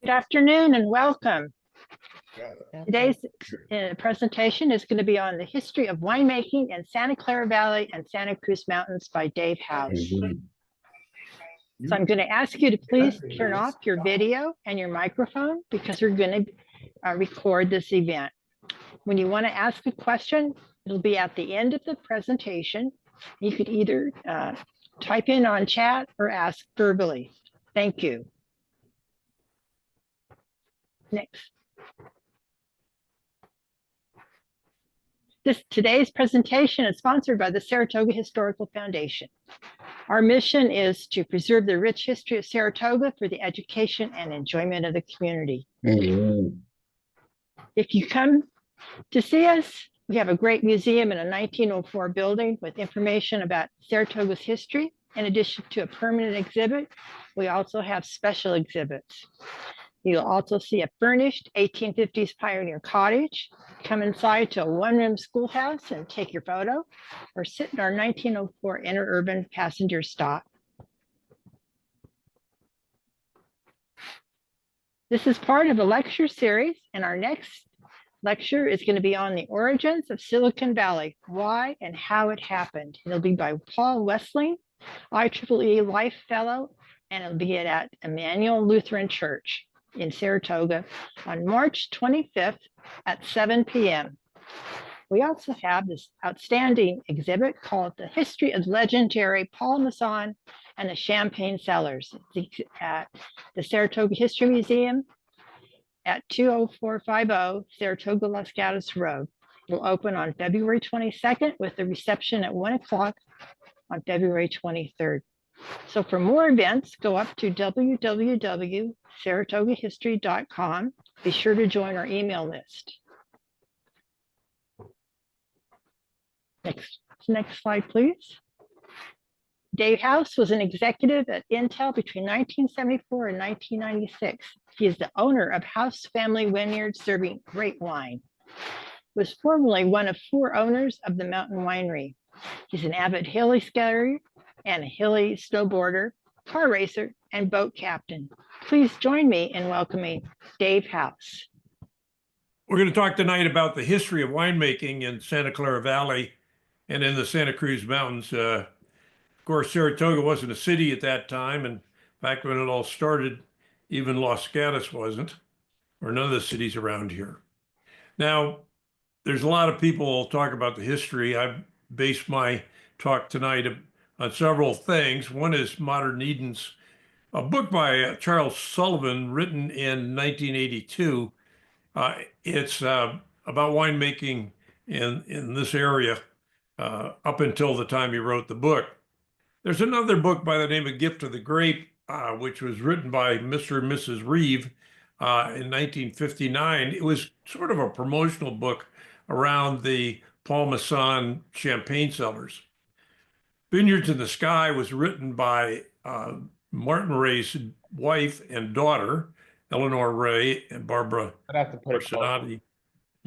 Good afternoon and welcome. Today's presentation is going to be on the history of winemaking in Santa Clara Valley and Santa Cruz Mountains by Dave House. So I'm going to ask you to please turn off your video and your microphone because we're going to record this event. When you want to ask a question, it'll be at the end of the presentation. You could either type in on chat or ask verbally. Thank you. Next. Today's presentation is sponsored by the Saratoga Historical Foundation. Our mission is to preserve the rich history of Saratoga for the education and enjoyment of the community. If you come to see us, we have a great museum in a 1904 building with information about Saratoga's history. In addition to a permanent exhibit, we also have special exhibits. You'll also see a furnished 1850s pioneer cottage. Come inside to a one-room schoolhouse and take your photo, or sit in our 1904 interurban passenger stop. This is part of a lecture series, and our next lecture is going to be on the origins of Silicon Valley, why and how it happened. It'll be by Paul Wessling, IEEE Life Fellow, and it'll be at Emmanuel Lutheran Church in Saratoga on March 25th at 7 p.m. We also have this outstanding exhibit called The History of Legendary Paul Masson and the Champagne Cellars. It's at the Saratoga History Museum at 20450 Saratoga Las Gatas Road. Will open on February 22nd with the reception at 1 o'clock on February 23rd. So for more events, go up to www.saratogahistory.com. Be sure to join our email list. Next slide, please. Dave House was an executive at Intel between 1974 and 1996. He is the owner of House Family Vineyards, serving great wine. Was formerly one of 4 owners of the Mountain Winery. He's an avid hilly skier and a hilly snowboarder, car racer, and boat captain. Please join me in welcoming Dave House. We're going to talk tonight about the history of winemaking in Santa Clara Valley and in the Santa Cruz Mountains. Of course, Saratoga wasn't a city at that time, and back when it all started, even Las Gatas wasn't, or none of the cities around here. Now, there's a lot of people talk about the history. I've based my talk tonight on several things. One is Modern Edens, a book by Charles Sullivan written in 1982. It's about winemaking in this area up until the time he wrote the book. There's another book by the name of Gift of the Grape, which was written by Mr. and Mrs. Reeve in 1959. It was sort of a promotional book around the Paul Masson champagne cellars. Vineyards in the Sky was written by Martin Ray's wife and daughter, Eleanor Ray and Barbara Personati,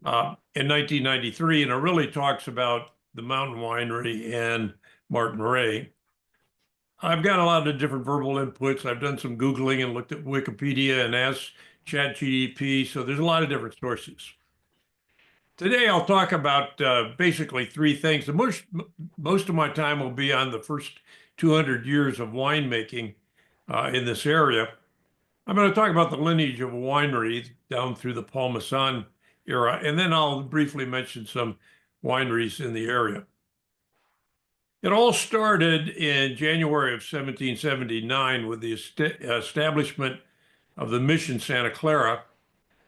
in 1993, and it really talks about the Mountain Winery and Martin Ray. I've got a lot of different verbal inputs. I've done some Googling and looked at Wikipedia and asked ChatGPT, so there's a lot of different sources. Today, I'll talk about basically 3 things. Most of my time will be on the first 200 years of winemaking in this area. I'm going to talk about the lineage of a winery down through the Paul Masson era, and then I'll briefly mention some wineries in the area. It all started in January of 1779 with the establishment of the Mission Santa Clara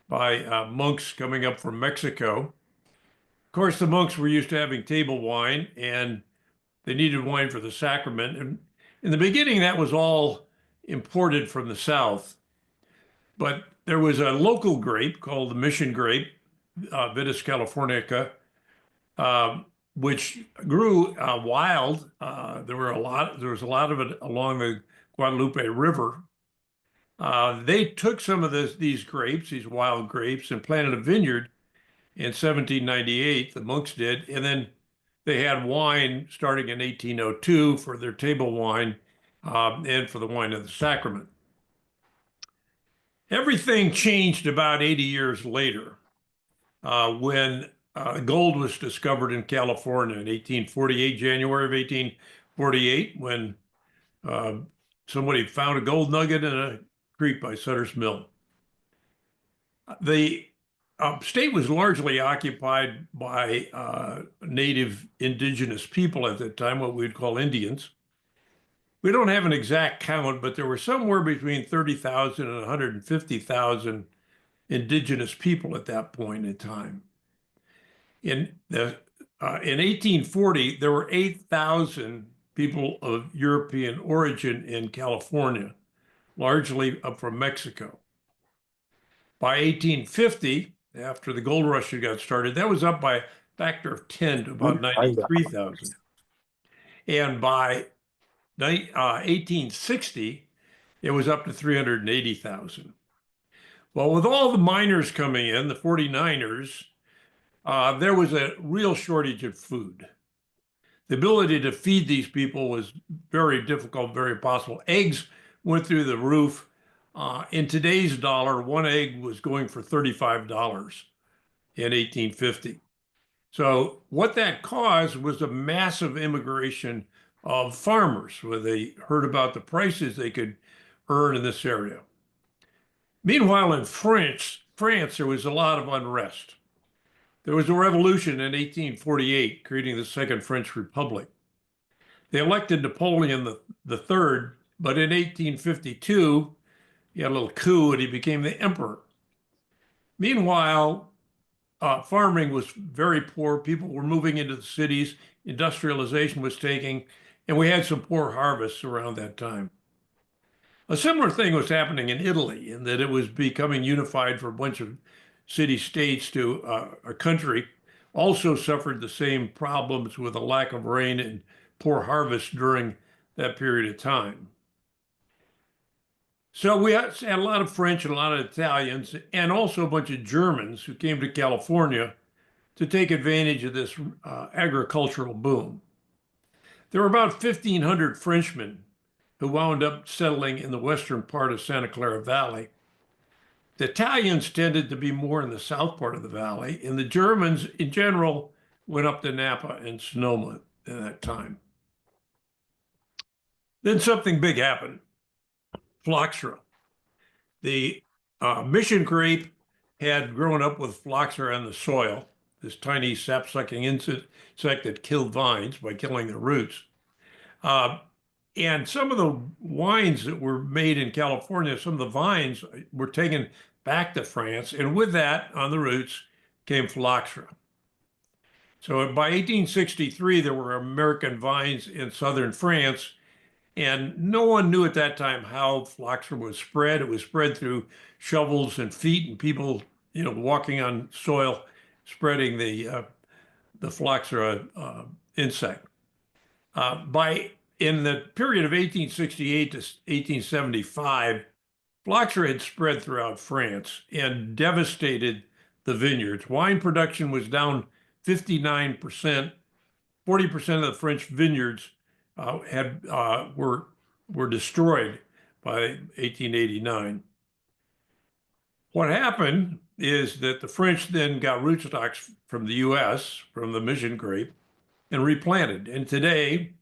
by monks coming up from Mexico. Of course, the monks were used to having table wine, and they needed wine for the sacrament. And in the beginning, that was all imported from the south. But there was a local grape called the Mission grape, Vitis californica, which grew wild. There was a lot of it along the Guadalupe River. They took some of these grapes, these wild grapes, and planted a vineyard in 1798, the monks did, and then they had wine starting in 1802 for their table wine and for the wine of the sacrament. Everything changed about 80 years later when gold was discovered in California in 1848, January of 1848, when uh, somebody found a gold nugget in a creek by Sutter's Mill. The state was largely occupied by native indigenous people at that time, what we'd call Indians. We don't have an exact count, but there were somewhere between 30,000 and 150,000 indigenous people at that point in time. In 1840, there were 8,000 people of European origin in California, largely up from Mexico. By 1850, after the gold rush had got started, that was up by a factor of 10 to about 93,000. And by 1860, it was up to 380,000. Well, with all the miners coming in, the 49ers, there was a real shortage of food. The ability to feed these people was very difficult, very impossible. Eggs went through the roof. In today's dollar, one egg was going for $35 in 1850. So what that caused was a massive immigration of farmers, where they heard about the prices they could earn in this area. Meanwhile, in France, there was a lot of unrest. There was a revolution in 1848, creating the Second French Republic. They elected Napoleon III, but in 1852, he had a little coup and he became the emperor. Meanwhile, farming was very poor. People were moving into the cities. Industrialization was taking, and we had some poor harvests around that time. A similar thing was happening in Italy, in that it was becoming unified for a bunch of city-states to a country. Also suffered the same problems with a lack of rain and poor harvest during that period of time. So we had a lot of French and a lot of Italians, and also a bunch of Germans who came to California to take advantage of this agricultural boom. There were about 1,500 Frenchmen who wound up settling in the western part of Santa Clara Valley. The Italians tended to be more in the south part of the valley, and the Germans, in general, went up to Napa and Sonoma at that time. Then something big happened. Phylloxera. The mission grape had grown up with phylloxera in the soil, this tiny sap-sucking insect that killed vines by killing the roots. And some of the wines that were made in California, some of the vines were taken back to France, and with that, on the roots, came phylloxera. So by 1863, there were American vines in southern France, and no one knew at that time how phylloxera was spread. It was spread through shovels and feet and people, walking on soil, spreading the phylloxera insect. In the period of 1868 to 1875, phylloxera had spread throughout France and devastated the vineyards. Wine production was down 59%. 40% of the French vineyards were destroyed by 1889. What happened is that the French then got rootstocks from the U.S., from the mission grape, and replanted. And today,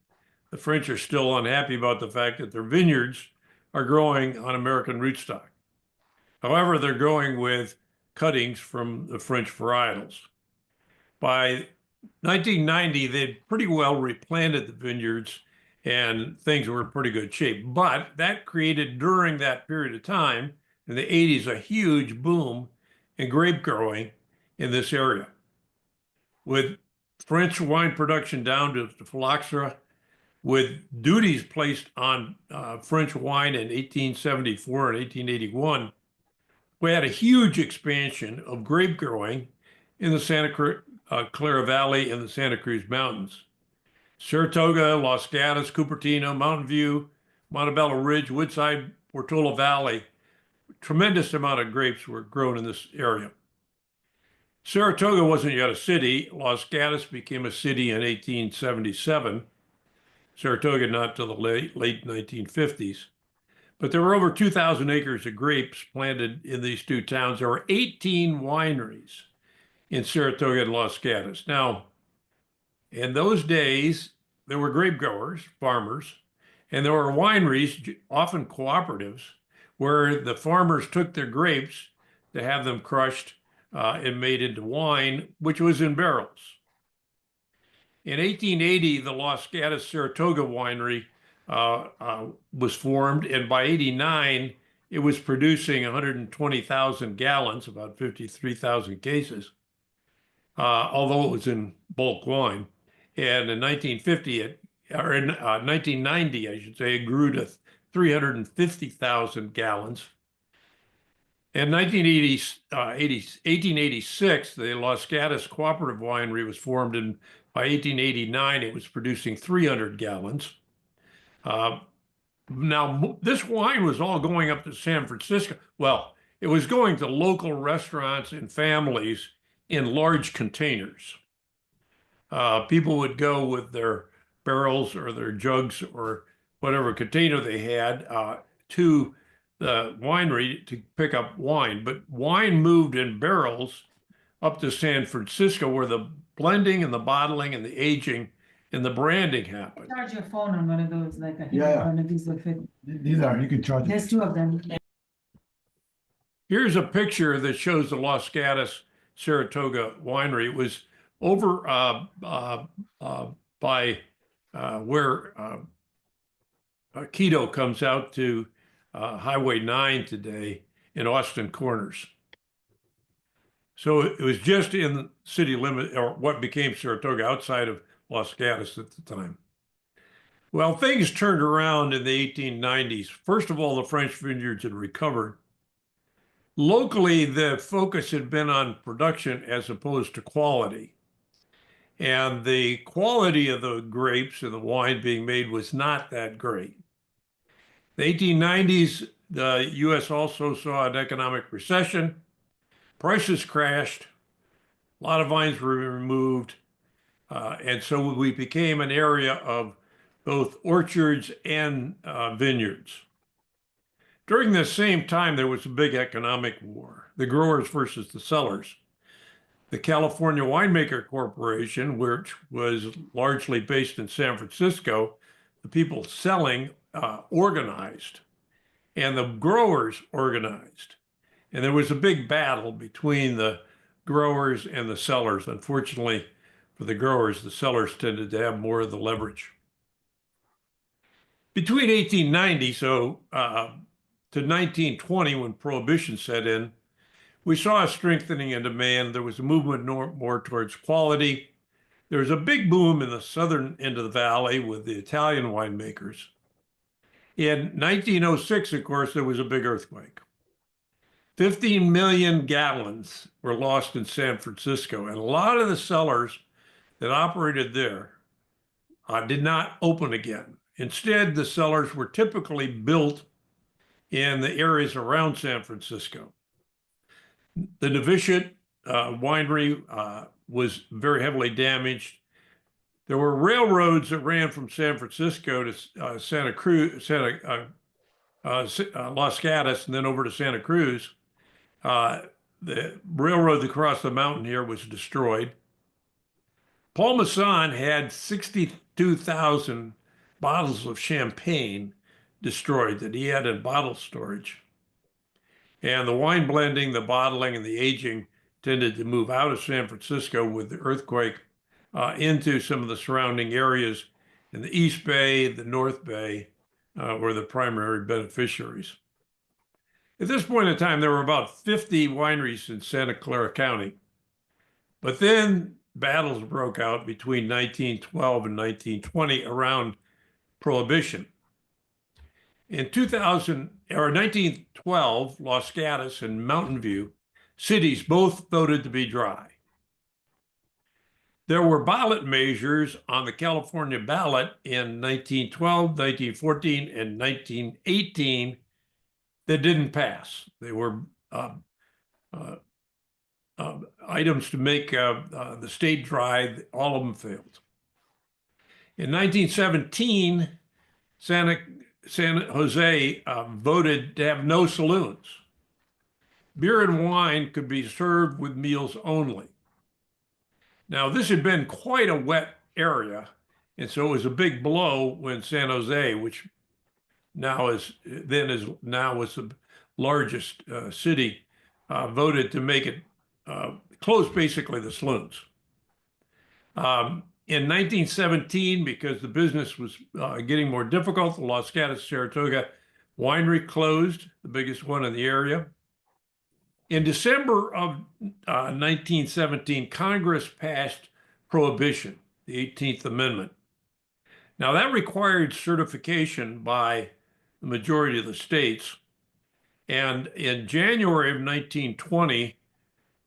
the French are still unhappy about the fact that their vineyards are growing on American rootstock. However, they're growing with cuttings from the French varietals. By 1990, they'd pretty well replanted the vineyards and things were in pretty good shape. But that created, during that period of time, in the 80s, a huge boom in grape growing in this area. With French wine production down to phylloxera, with duties placed on French wine in 1874 and 1881, we had a huge expansion of grape growing in the Santa Clara Valley and the Santa Cruz Mountains. Saratoga, Los Gatos, Cupertino, Mountain View, Montebello Ridge, Woodside, Portola Valley, tremendous amount of grapes were grown in this area. Saratoga wasn't yet a city. Los Gatos became a city in 1877. Saratoga not till the late 1950s. But there were over 2,000 acres of grapes planted in these two towns. There were 18 wineries in Saratoga and Los Gatos. Now, in those days, there were grape growers, farmers, and there were wineries, often cooperatives, where the farmers took their grapes to have them crushed and made into wine, which was in barrels. In 1880, the Los Gatos Saratoga Winery was formed, and by 89, it was producing 120,000 gallons, about 53,000 cases, although it was in bulk wine. And in 1950, or in 1990, I should say, it grew to 350,000 gallons. In 1886, the Los Gatos Cooperative Winery was formed, and by 1889, it was producing 300 gallons. Now, this wine was all going up to San Francisco. Well, it was going to local restaurants and families in large containers. People would go with their barrels or their jugs or whatever container they had to the winery to pick up wine. But wine moved in barrels up to San Francisco, where the blending and the bottling and the aging and the branding happened. Charge your phone on one of those, like a Yeah. one of these will fit. These are, you can charge it. There's two of them. Here's a picture that shows the Los Gatos Saratoga Winery. It was over by where Quito comes out to Highway 9 today in Austin Corners. So it was just in the city limit, or what became Saratoga, outside of Los Gatos at the time. Well, things turned around in the 1890s. First of all, the French vineyards had recovered. Locally, the focus had been on production as opposed to quality. And the quality of the grapes and the wine being made was not that great. The 1890s, the U.S. also saw an economic recession. Prices crashed. A lot of vines were removed. And so we became an area of both orchards and vineyards. During this same time, there was a big economic war, the growers versus the sellers. The California Winemaker Corporation, which was largely based in San Francisco, the people selling organized, and the growers organized. And there was a big battle between the growers and the sellers. Unfortunately, for the growers, the sellers tended to have more of the leverage. Between 1890 to 1920, when Prohibition set in, we saw a strengthening in demand. There was a movement more towards quality. There was a big boom in the southern end of the valley with the Italian winemakers. In 1906, of course, there was a big earthquake. 15 million gallons were lost in San Francisco, and a lot of the cellars that operated there did not open again. Instead, the cellars were typically built in the areas around San Francisco. The Novitiate winery was very heavily damaged. There were railroads that ran from San Francisco to Santa Cruz, Los Gatos, and then over to Santa Cruz. The railroad across the mountain here was destroyed. Paul Masson had 62,000 bottles of champagne destroyed that he had in bottle storage. And the wine blending, the bottling, and the aging tended to move out of San Francisco with the earthquake into some of the surrounding areas in the East Bay, the North Bay, were the primary beneficiaries. At this point in time, there were about 50 wineries in Santa Clara County. But then battles broke out between 1912 and 1920 around Prohibition. In 1912, Los Gatos and Mountain View cities both voted to be dry. There were ballot measures on the California ballot in 1912, 1914, and 1918 that didn't pass. They were items to make the state dry. All of them failed. In 1917, San Jose voted to have no saloons. Beer and wine could be served with meals only. Now, this had been quite a wet area, and so it was a big blow when San Jose, which now was the largest city, voted to make it close basically the saloons. In 1917, because the business was getting more difficult, the Los Gatos Saratoga Winery closed, the biggest one in the area. In December of 1917, Congress passed Prohibition, the 18th Amendment. Now, that required certification by the majority of the states. And in January of 1920,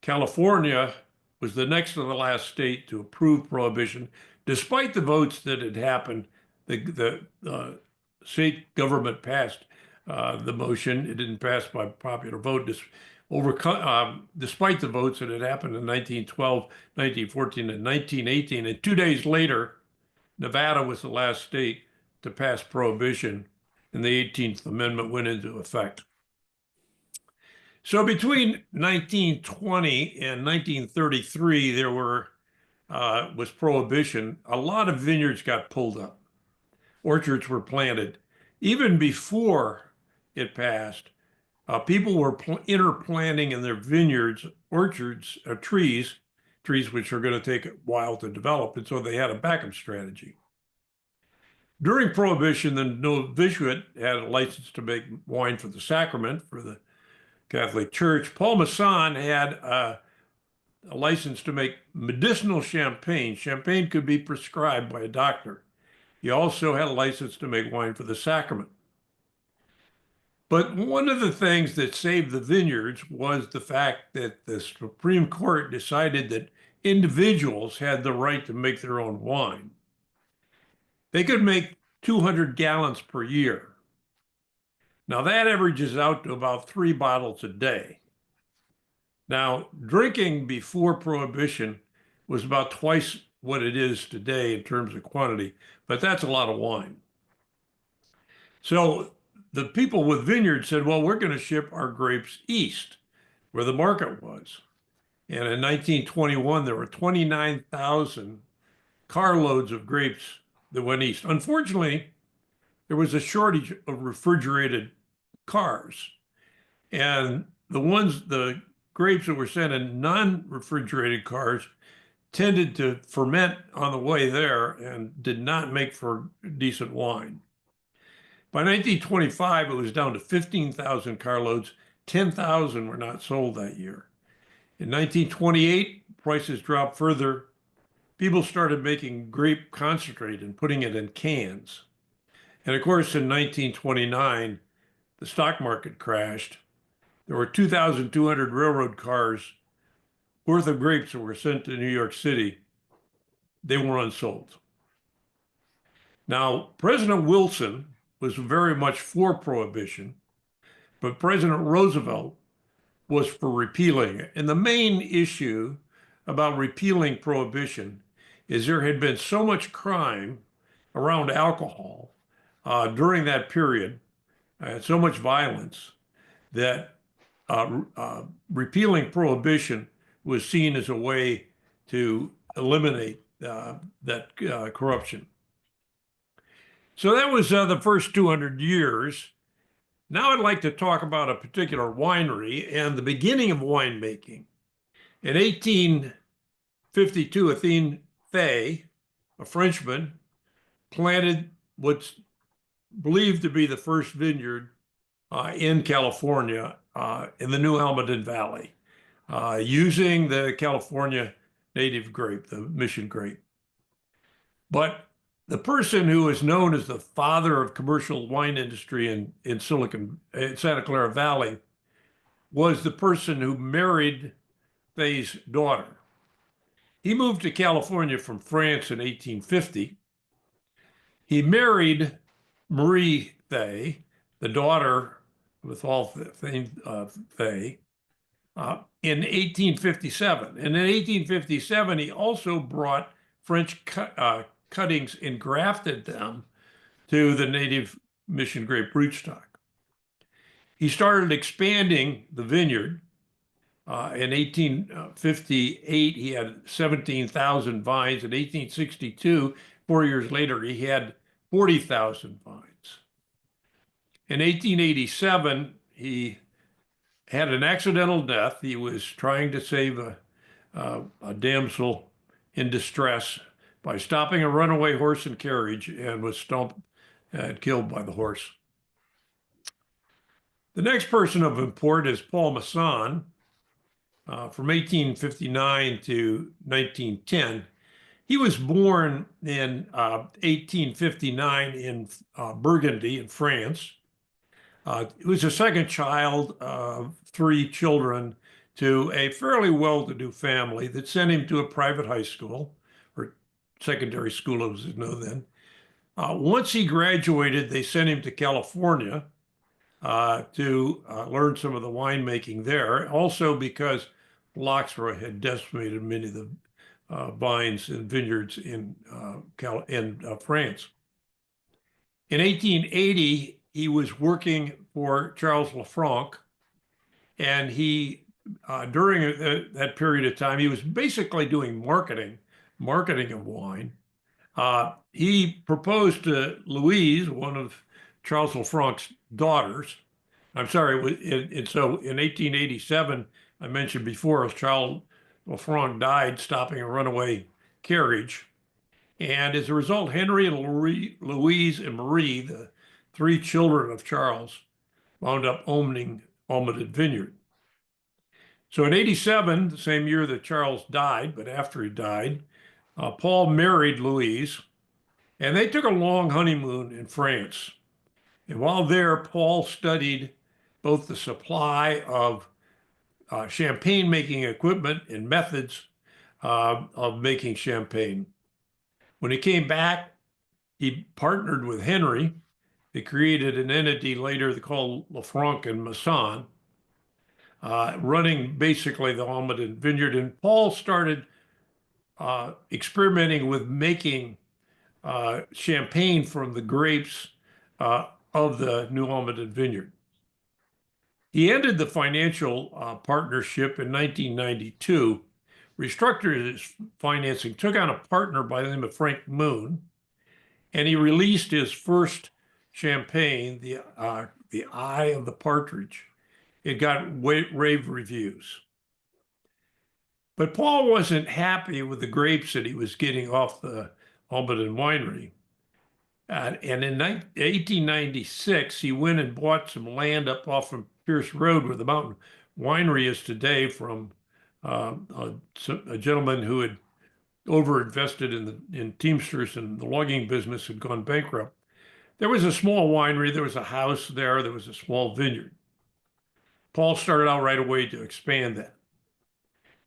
California was the next to the last state to approve Prohibition, despite the votes that had happened. The state government passed the motion. It didn't pass by popular vote, despite the votes that had happened in 1912, 1914, and 1918. And 2 days later, Nevada was the last state to pass Prohibition, and the 18th Amendment went into effect. So between 1920 and 1933, there was Prohibition. A lot of vineyards got pulled up. Orchards were planted. Even before it passed, people were interplanting in their vineyards, orchards, trees which are going to take a while to develop, and so they had a backup strategy. During Prohibition, the novitiate had a license to make wine for the sacrament, for the Catholic Church. Paul Masson had a license to make medicinal champagne. Champagne could be prescribed by a doctor. He also had a license to make wine for the sacrament. But one of the things that saved the vineyards was the fact that the Supreme Court decided that individuals had the right to make their own wine. They could make 200 gallons per year. Now that averages out to about 3 bottles a day. Now, drinking before Prohibition was about twice what it is today in terms of quantity, but that's a lot of wine. So the people with vineyards said, well, we're going to ship our grapes east, where the market was. And in 1921, there were 29,000 carloads of grapes that went east. Unfortunately, there was a shortage of refrigerated cars. And the grapes that were sent in non-refrigerated cars tended to ferment on the way there and did not make for decent wine. By 1925, it was down to 15,000 carloads. 10,000 were not sold that year. In 1928, prices dropped further. People started making grape concentrate and putting it in cans. And of course, in 1929, the stock market crashed. There were 2,200 railroad cars worth of grapes that were sent to New York City. They were unsold. Now, President Wilson was very much for Prohibition, but President Roosevelt was for repealing it. And the main issue about repealing Prohibition is there had been so much crime around alcohol during that period, so much violence, that repealing Prohibition was seen as a way to eliminate that corruption. So that was the first 200 years. Now I'd like to talk about a particular winery and the beginning of winemaking. In 1852, Étienne Fay, a Frenchman, planted what's believed to be the first vineyard in California in the New Almaden Valley, using the California native grape, the mission grape. But the person who is known as the father of commercial wine industry in Santa Clara Valley was the person who married Fay's daughter. He moved to California from France in 1850. He married Marie Fay, the daughter with all Fay, in 1857. And in 1857, he also brought French cuttings and grafted them to the native mission grape rootstock. He started expanding the vineyard. In 1858, he had 17,000 vines. In 1862, 4 years later, he had 40,000 vines. In 1887, he had an accidental death. He was trying to save a damsel in distress by stopping a runaway horse and carriage, and was stomped and killed by the horse. The next person of import is Paul Masson. From 1859 to 1910. He was born in 1859 in Burgundy in France. He was the second child of 3 children to a fairly well-to-do family that sent him to a private high school, or secondary school as it was known then. Once he graduated, they sent him to California to learn some of the winemaking there, also because phylloxera had decimated many of the vines and vineyards in France. In 1880, he was working for Charles Lafranc, and he, during that period of time, he was basically doing marketing of wine. He proposed to Louise, one of Charles Lafranc's daughters. I'm sorry, and so in 1887, I mentioned before, Charles Lafranc died stopping a runaway carriage. And as a result, Henry and Louise and Marie, the 3 children of Charles, wound up owning Almaden Vineyard. So in 87, the same year that Charles died, but after he died, Paul married Louise, and they took a long honeymoon in France. And while there, Paul studied both the supply of champagne making equipment and methods of making champagne. When he came back, he partnered with Henry. They created an entity later called Lafranc and Masson, running basically the Almaden Vineyard. And Paul started experimenting with making champagne from the grapes of the New Almaden Vineyard. He ended the financial partnership in 1992, restructured his financing, took on a partner by the name of Frank Moon, and he released his first champagne, the Eye of the Partridge. It got rave reviews. But Paul wasn't happy with the grapes that he was getting off the Almaden Winery. And in 1896, he went and bought some land up off from Pierce Road, where the Mountain Winery is today, from a gentleman who had overinvested in Teamsters, and the logging business had gone bankrupt. There was a small winery, there was a house there was a small vineyard. Paul started out right away to expand that.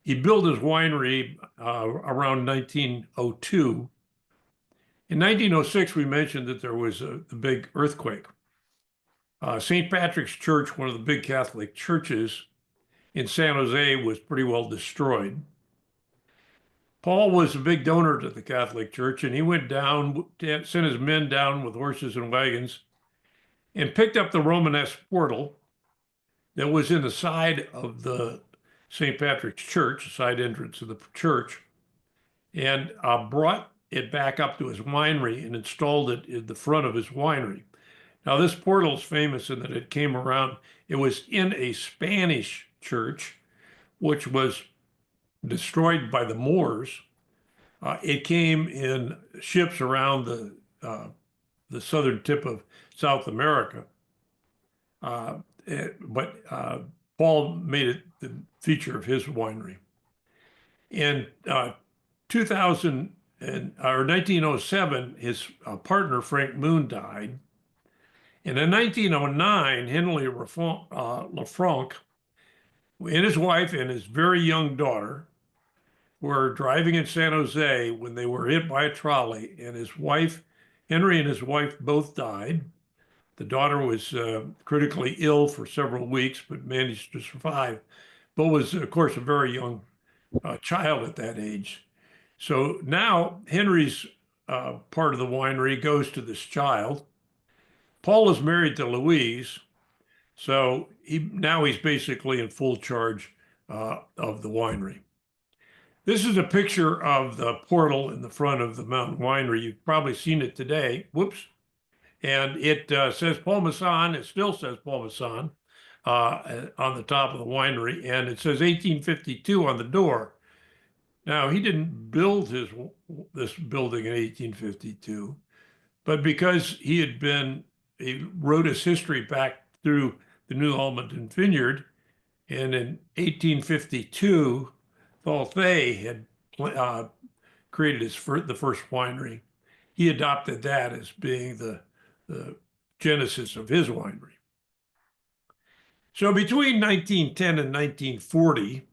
He built his winery around 1902. In 1906, we mentioned that there was the big earthquake. St. Patrick's Church, one of the big Catholic churches in San Jose, was pretty well destroyed. Paul was a big donor to the Catholic Church, and he went down, sent his men down with horses and wagons, and picked up the Romanesque portal that was in the side of the St. Patrick's Church, the side entrance of the church, and brought it back up to his winery and installed it in the front of his winery. Now, this portal is famous in that it came around, it was in a Spanish church, which was destroyed by the Moors. It came in ships around the southern tip of South America. But Paul made it the feature of his winery. In 1907, his partner, Frank Moon, died. And in 1909, Henry Lafranc and his wife and his very young daughter were driving in San Jose when they were hit by a trolley, and Henry and his wife both died. The daughter was critically ill for several weeks, but managed to survive, but was, of course, a very young child at that age. So now Henry's part of the winery goes to this child. Paul is married to Louise, so he's basically in full charge of the winery. This is a picture of the portal in the front of the Mountain Winery. You've probably seen it today. Whoops. And it says Paul Masson. It still says Paul Masson on the top of the winery. And it says 1852 on the door. Now, he didn't build this building in 1852, but because he wrote his history back through the New Almaden Vineyard, and in 1852, Tholthay had created the first winery. He adopted that as being the genesis of his winery. So between 1910 and 1940,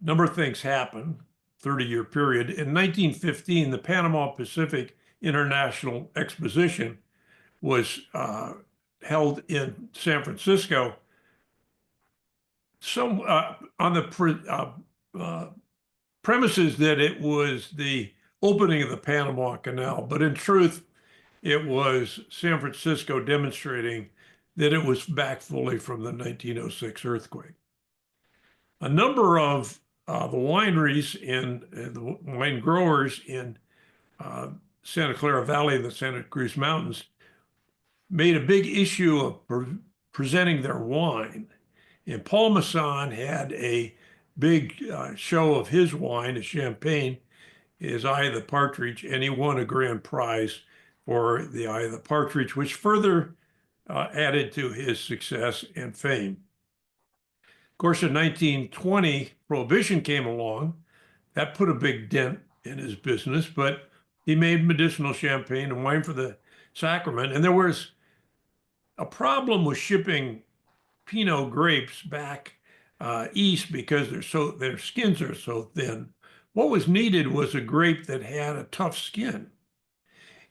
a number of things happened, 30-year period. In 1915, the Panama Pacific International Exposition was held in San Francisco, on the premises that it was the opening of the Panama Canal, but in truth, it was San Francisco demonstrating that it was back fully from the 1906 earthquake. A number of the wineries and the wine growers in Santa Clara Valley and the Santa Cruz Mountains made a big issue of presenting their wine. And Paul Masson had a big show of his wine, a champagne, his Eye of the Partridge, and he won a grand prize for the Eye of the Partridge, which further added to his success and fame. Of course, in 1920, Prohibition came along. That put a big dent in his business, but he made medicinal champagne and wine for the sacrament. And there was a problem with shipping Pinot grapes back east because their skins are so thin. What was needed was a grape that had a tough skin.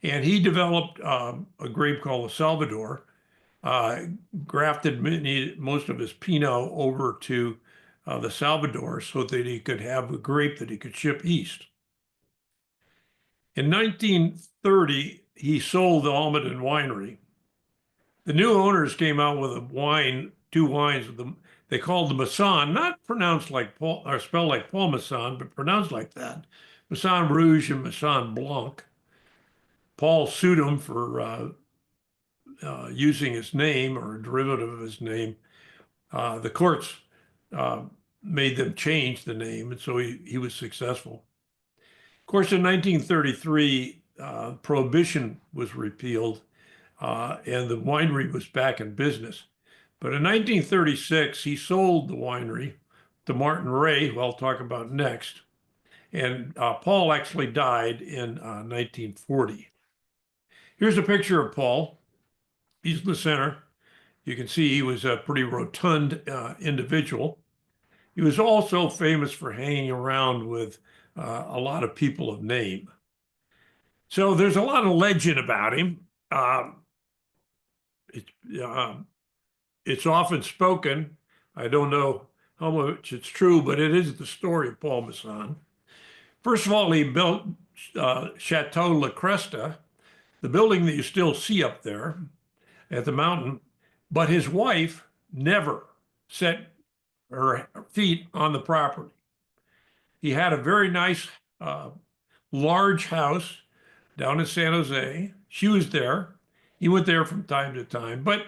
And he developed a grape called the Salvador, grafted most of his Pinot over to the Salvador so that he could have a grape that he could ship east. In 1930, he sold the Almaden Winery. The new owners came out with two wines. They called the Masson, not pronounced like Paul, or spelled like Paul Masson, but pronounced like that. Masson Rouge and Masson Blanc. Paul sued him for using his name or a derivative of his name. The courts made them change the name, and so he was successful. Of course, in 1933, Prohibition was repealed, and the winery was back in business. But in 1936, he sold the winery to Martin Ray, who I'll talk about next. And Paul actually died in 1940. Here's a picture of Paul. He's in the center. You can see he was a pretty rotund individual. He was also famous for hanging around with a lot of people of name. So there's a lot of legend about him. It's often spoken. I don't know how much it's true, but it is the story of Paul Masson. First of all, he built Chateau La Cresta, the building that you still see up there at the mountain, but his wife never set her feet on the property. He had a very nice, large house down in San Jose. She was there. He went there from time to time, but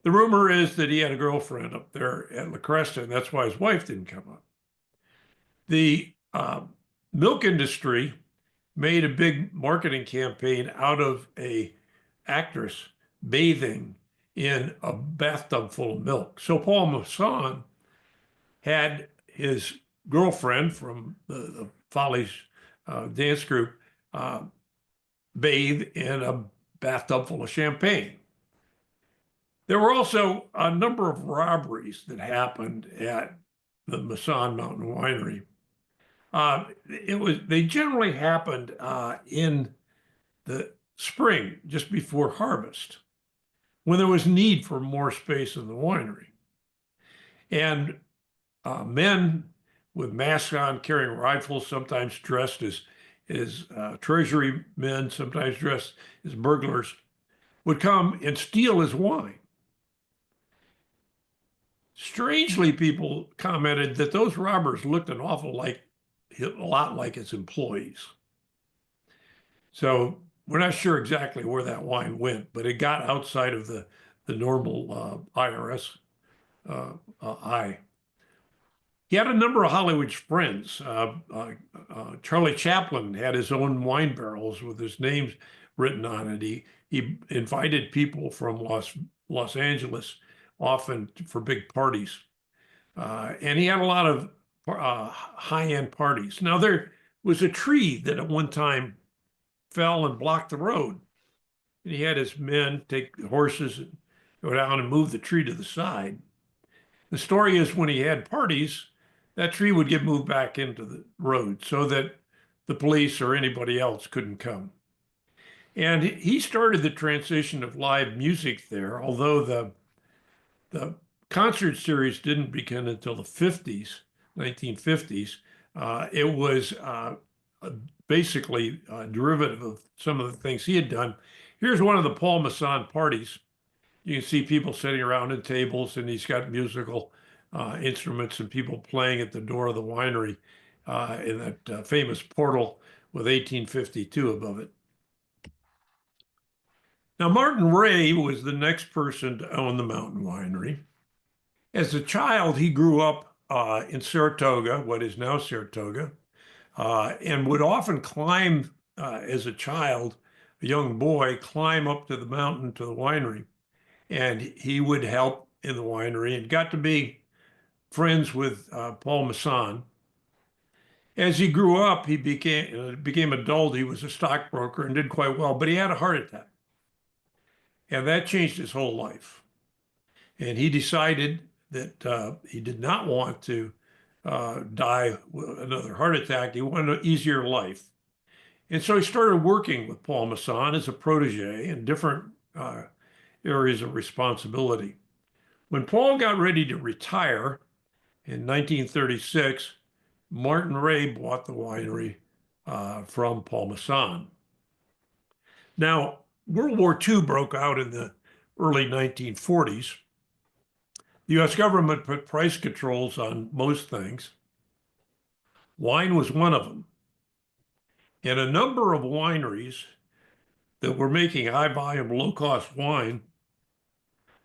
the rumor is that he had a girlfriend up there at La Cresta, and that's why his wife didn't come up. The milk industry made a big marketing campaign out of an actress bathing in a bathtub full of milk. So Paul Masson had his girlfriend from the Follies dance group bathe in a bathtub full of champagne. There were also a number of robberies that happened at the Masson Mountain Winery. They generally happened in the spring, just before harvest, when there was need for more space in the winery. And men with masks on, carrying rifles, sometimes dressed as treasury men, sometimes dressed as burglars, would come and steal his wine. Strangely, people commented that those robbers looked a lot like his employees. So we're not sure exactly where that wine went, but it got outside of the normal IRS eye. He had a number of Hollywood friends. Charlie Chaplin had his own wine barrels with his names written on it. He invited people from Los Angeles often for big parties. And he had a lot of high-end parties. Now, there was a tree that at one time fell and blocked the road. And he had his men take the horses and go down and move the tree to the side. The story is when he had parties, that tree would get moved back into the road so that the police or anybody else couldn't come. And he started the transition of live music there, although the concert series didn't begin until the 50s, 1950s. It was basically a derivative of some of the things he had done. Here's one of the Paul Masson parties. You can see people sitting around at tables, and he's got musical instruments and people playing at the door of the winery in that famous portal with 1852 above it. Now, Martin Ray was the next person to own the Mountain Winery. As a child, he grew up in Saratoga, what is now Saratoga, and would often climb as a child, a young boy, climb up to the mountain to the winery. And he would help in the winery and got to be friends with Paul Masson. As he grew up, he became adult. He was a stockbroker and did quite well, but he had a heart attack. And that changed his whole life. And he decided that he did not want to die with another heart attack. He wanted an easier life. And so he started working with Paul Masson as a protege in different areas of responsibility. When Paul got ready to retire in 1936, Martin Ray bought the winery from Paul Masson. Now, World War II broke out in the early 1940s. The U.S. government put price controls on most things. Wine was one of them. And a number of wineries that were making high volume, low cost wine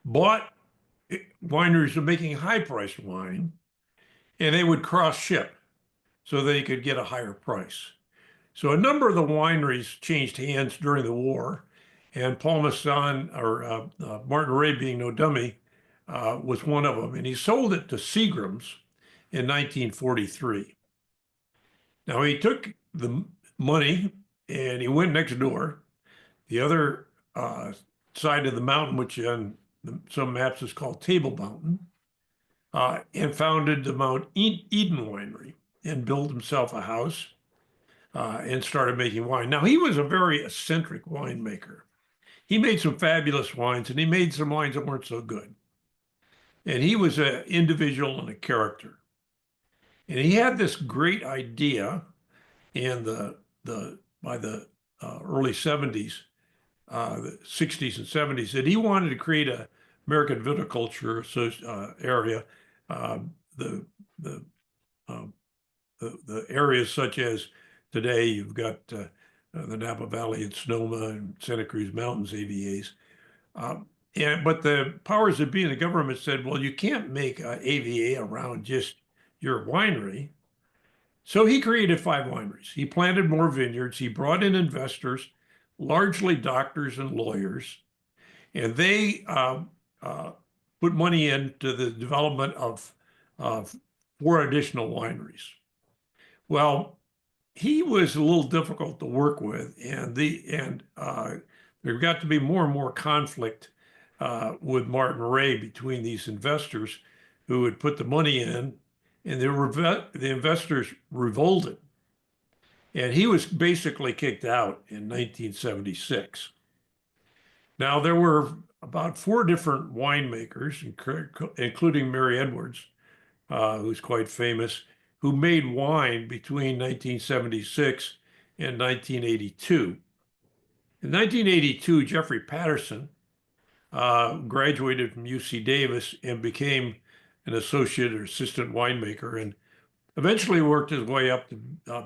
bought wineries that were making high priced wine, and they would cross ship so they could get a higher price. So a number of the wineries changed hands during the war, and Paul Masson, or Martin Ray being no dummy, was one of them. And he sold it to Seagram's in 1943. Now he took the money and he went next door, the other side of the mountain, which on some maps is called Table Mountain, and founded the Mount Eden Winery and built himself a house and started making wine. Now, he was a very eccentric winemaker. He made some fabulous wines, and he made some wines that weren't so good. And he was an individual and a character. And he had this great idea in by the early 70s, the 60s and 70s, that he wanted to create a American viticulture area. The areas such as today, you've got the Napa Valley and Sonoma and Santa Cruz Mountains AVAs. But the powers that be in the government said, well, you can't make an AVA around just your winery. So he created 5 wineries. He planted more vineyards. He brought in investors, largely doctors and lawyers, and they put money into the development of 4 additional wineries. Well, he was a little difficult to work with, and there got to be more and more conflict with Martin Ray between these investors who had put the money in, and the investors revolted. And he was basically kicked out in 1976. Now, there were about 4 different winemakers, including Mary Edwards, who's quite famous, who made wine between 1976 and 1982. In 1982, Jeffrey Patterson graduated from UC Davis and became an associate or assistant winemaker, and eventually worked his way up to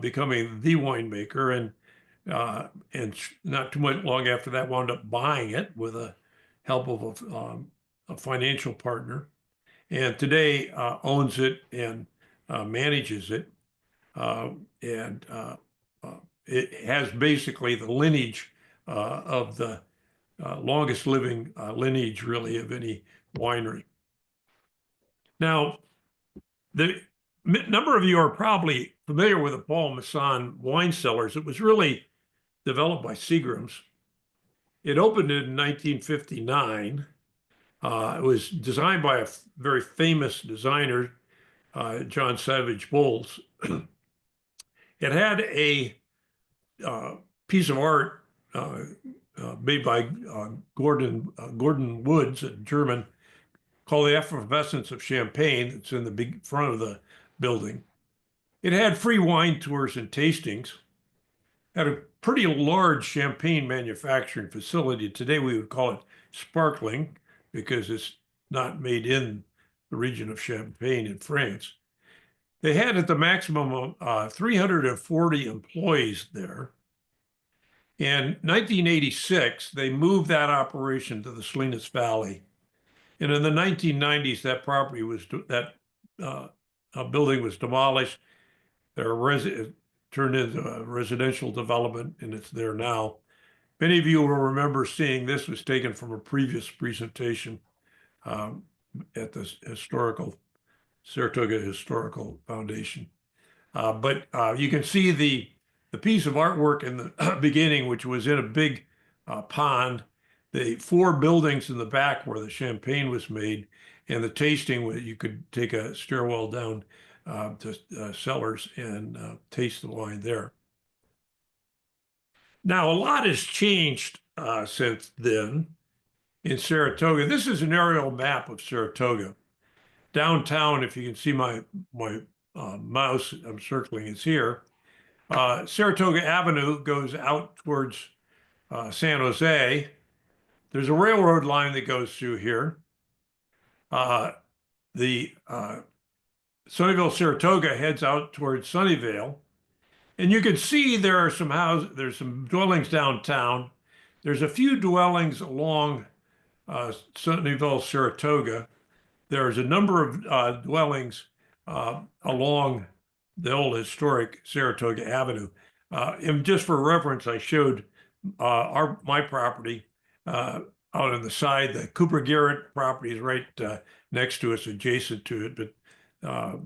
becoming the winemaker, and not too much long after that wound up buying it with the help of a financial partner, and today owns it and manages it, and it has basically the lineage of the longest living lineage really of any winery. Now, the number of you are probably familiar with the Paul Masson wine cellars. It was really developed by Seagram's. It opened in 1959. It was designed by a very famous designer, John Savage Bowles. It had a piece of art made by Gordon Woods, a German, called The Effervescence of Champagne. It's in the big front of the building. It had free wine tours and tastings. Had a pretty large champagne manufacturing facility. Today we would call it sparkling because it's not made in the region of Champagne in France. They had at the maximum 340 employees there. In 1986, they moved that operation to the Salinas Valley. And in the 1990s, that property was, building was demolished. It turned into a residential development, and it's there now. Many of you will remember seeing this was taken from a previous presentation at the Saratoga Historical Foundation. But you can see the piece of artwork in the beginning, which was in a big pond, the 4 buildings in the back where the champagne was made, and the tasting where you could take a stairwell down to cellars and taste the wine there. Now, a lot has changed since then in Saratoga. This is an aerial map of Saratoga. Downtown, if you can see my mouse, I'm circling, is here. Saratoga Avenue goes out towards San Jose. There's a railroad line that goes through here. The Sunnyvale Saratoga heads out towards Sunnyvale. And you can see there are some houses, there's some dwellings downtown. There's a few dwellings along Sunnyvale Saratoga. There's a number of dwellings along the old historic Saratoga Avenue. And just for reference, I showed my property out on the side. The Cooper Garrett property is right next to us, adjacent to it, but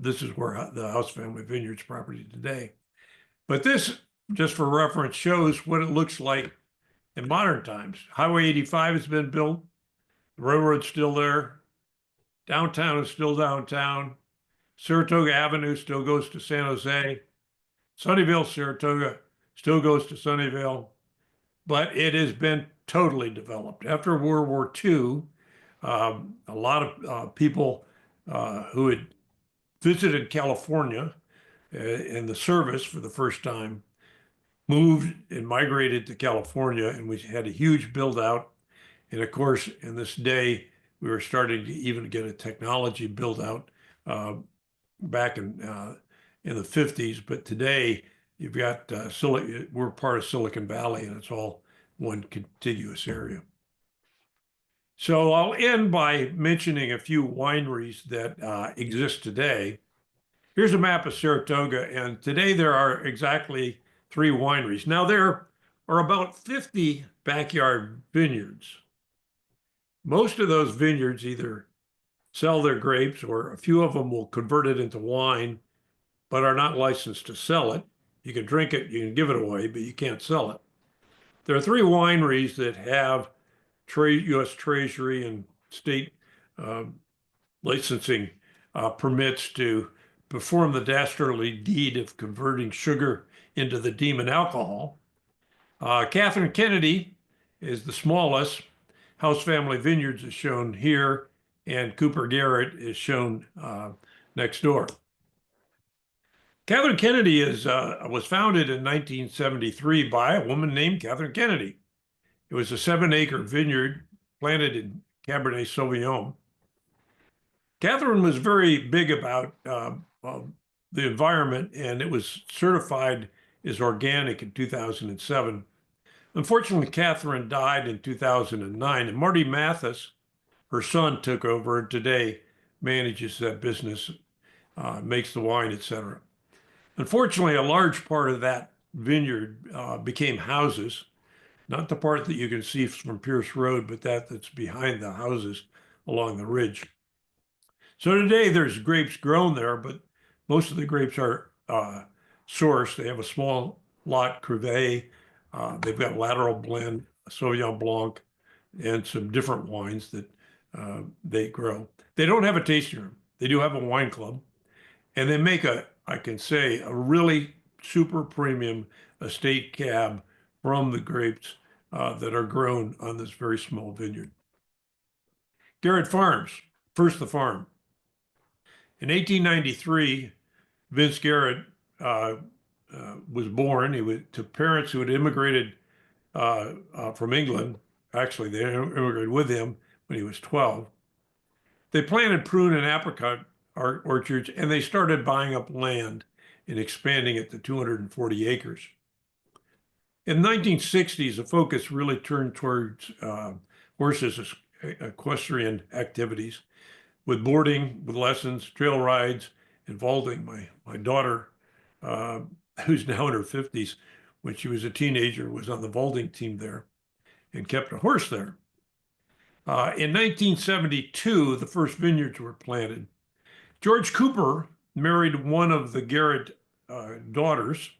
this is where the House Family Vineyards property today. But this, just for reference, shows what it looks like in modern times. Highway 85 has been built. The railroad's still there. Downtown is still downtown. Saratoga Avenue still goes to San Jose. Sunnyvale, Saratoga still goes to Sunnyvale. But it has been totally developed. After World War II, a lot of people who had visited California in the service for the first time moved and migrated to California, and we had a huge build out. And of course, in this day, we were starting to even get a technology build out back in the 50s. But today, you've got we're part of Silicon Valley, and it's all one contiguous area. So I'll end by mentioning a few wineries that exist today. Here's a map of Saratoga, and today there are exactly 3 wineries. Now, there are about 50 backyard vineyards. Most of those vineyards either sell their grapes, or a few of them will convert it into wine, but are not licensed to sell it. You can drink it, you can give it away, but you can't sell it. There are 3 wineries that have U.S. Treasury and state licensing permits to perform the dastardly deed of converting sugar into the demon alcohol. Catherine Kennedy is the smallest. House Family Vineyards is shown here, and Cooper Garrett is shown next door. Catherine Kennedy was founded in 1973 by a woman named Catherine Kennedy. It was a 7-acre vineyard planted in Cabernet Sauvignon. Catherine was very big about the environment, and it was certified as organic in 2007. Unfortunately, Catherine died in 2009, and Marty Mathis, her son, took over and today manages that business, makes the wine, etc. Unfortunately, a large part of that vineyard became houses, not the part that you can see from Pierce Road, but that's behind the houses along the ridge. So today there's grapes grown there, but most of the grapes are sourced. They have a small lot cuvee. They've got lateral blend, Sauvignon Blanc, and some different wines that they grow. They don't have a tasting room. They do have a wine club, and they make I can say, a really super premium estate cab from the grapes that are grown on this very small vineyard. Garrett Farms, first the farm. In 1893, Vince Garrett was born. He was to parents who had immigrated from England. Actually, they immigrated with him when he was 12. They planted prune and apricot orchards, and they started buying up land and expanding it to 240 acres. In the 1960s, the focus really turned towards horses, equestrian activities, with boarding, with lessons, trail rides, involving my daughter, who's now in her 50s, when she was a teenager, was on the vaulting team there and kept a horse there. In 1972, the first vineyards were planted. George Cooper married one of the Garrett daughters.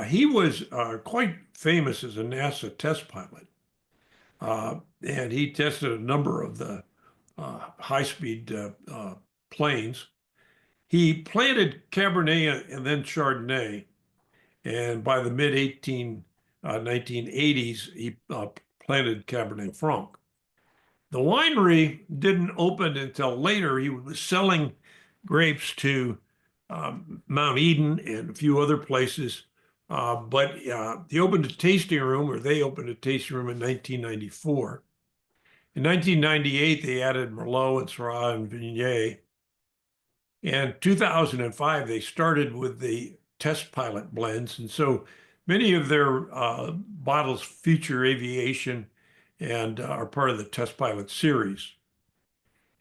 He was quite famous as a NASA test pilot, and he tested a number of the high-speed planes. He planted Cabernet and then Chardonnay, and by the mid-1980s, he planted Cabernet Franc. The winery didn't open until later. He was selling grapes to Mount Eden and a few other places, but he opened a tasting room, or they opened a tasting room in 1994. In 1998, they added Merlot and Syrah and Viognier. In 2005, they started with the test pilot blends, and so many of their bottles feature aviation and are part of the test pilot series.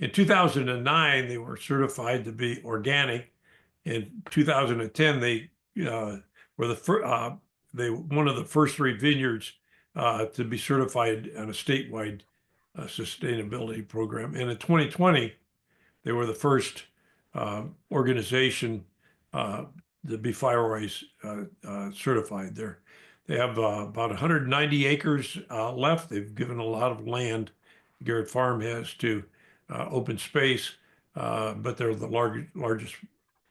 In 2009, they were certified to be organic. In 2010, they were one of the first 3 vineyards to be certified on a statewide sustainability program. And in 2020, they were the first organization to be Firewise certified there. They have about 190 acres left. They've given a lot of land, Garrett Farm has, to open space, but they're the largest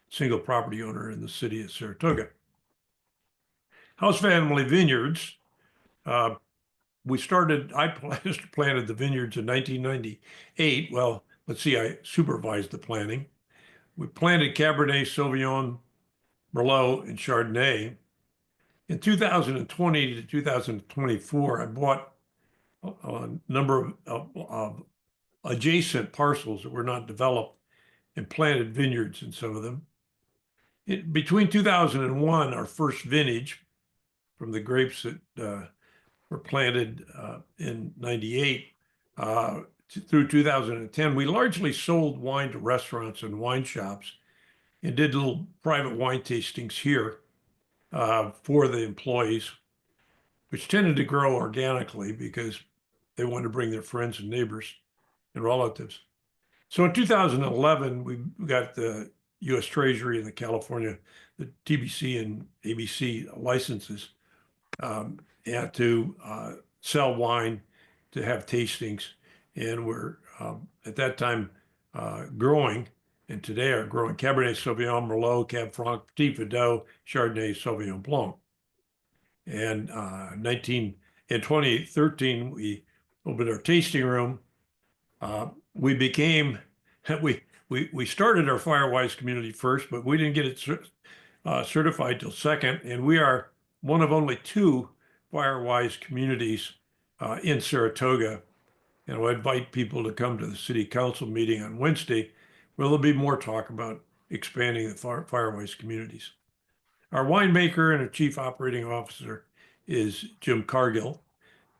single property owner in the city of Saratoga. House Family Vineyards, I planted the vineyards in 1998. Well, let's see, I supervised the planting. We planted Cabernet Sauvignon, Merlot, and Chardonnay. In 2020 to 2024, I bought a number of adjacent parcels that were not developed and planted vineyards in some of them. Between 2001, our first vintage from the grapes that were planted in 98 through 2010, we largely sold wine to restaurants and wine shops and did little private wine tastings here for the employees, which tended to grow organically because they wanted to bring their friends and neighbors and relatives. So in 2011, we got the U.S. Treasury and the California, the TBC and ABC licenses to sell wine, to have tastings. And we're at that time growing, and today are growing Cabernet Sauvignon, Merlot, Cab Franc, Petit Verdot, Chardonnay, Sauvignon Blanc. And in 2013, we opened our tasting room. We started our Firewise community first, but we didn't get it certified till second, and we are one of only 2 Firewise communities in Saratoga. And I invite people to come to the city council meeting on Wednesday, where there'll be more talk about expanding the Firewise communities. Our winemaker and our chief operating officer is Jim Cargill,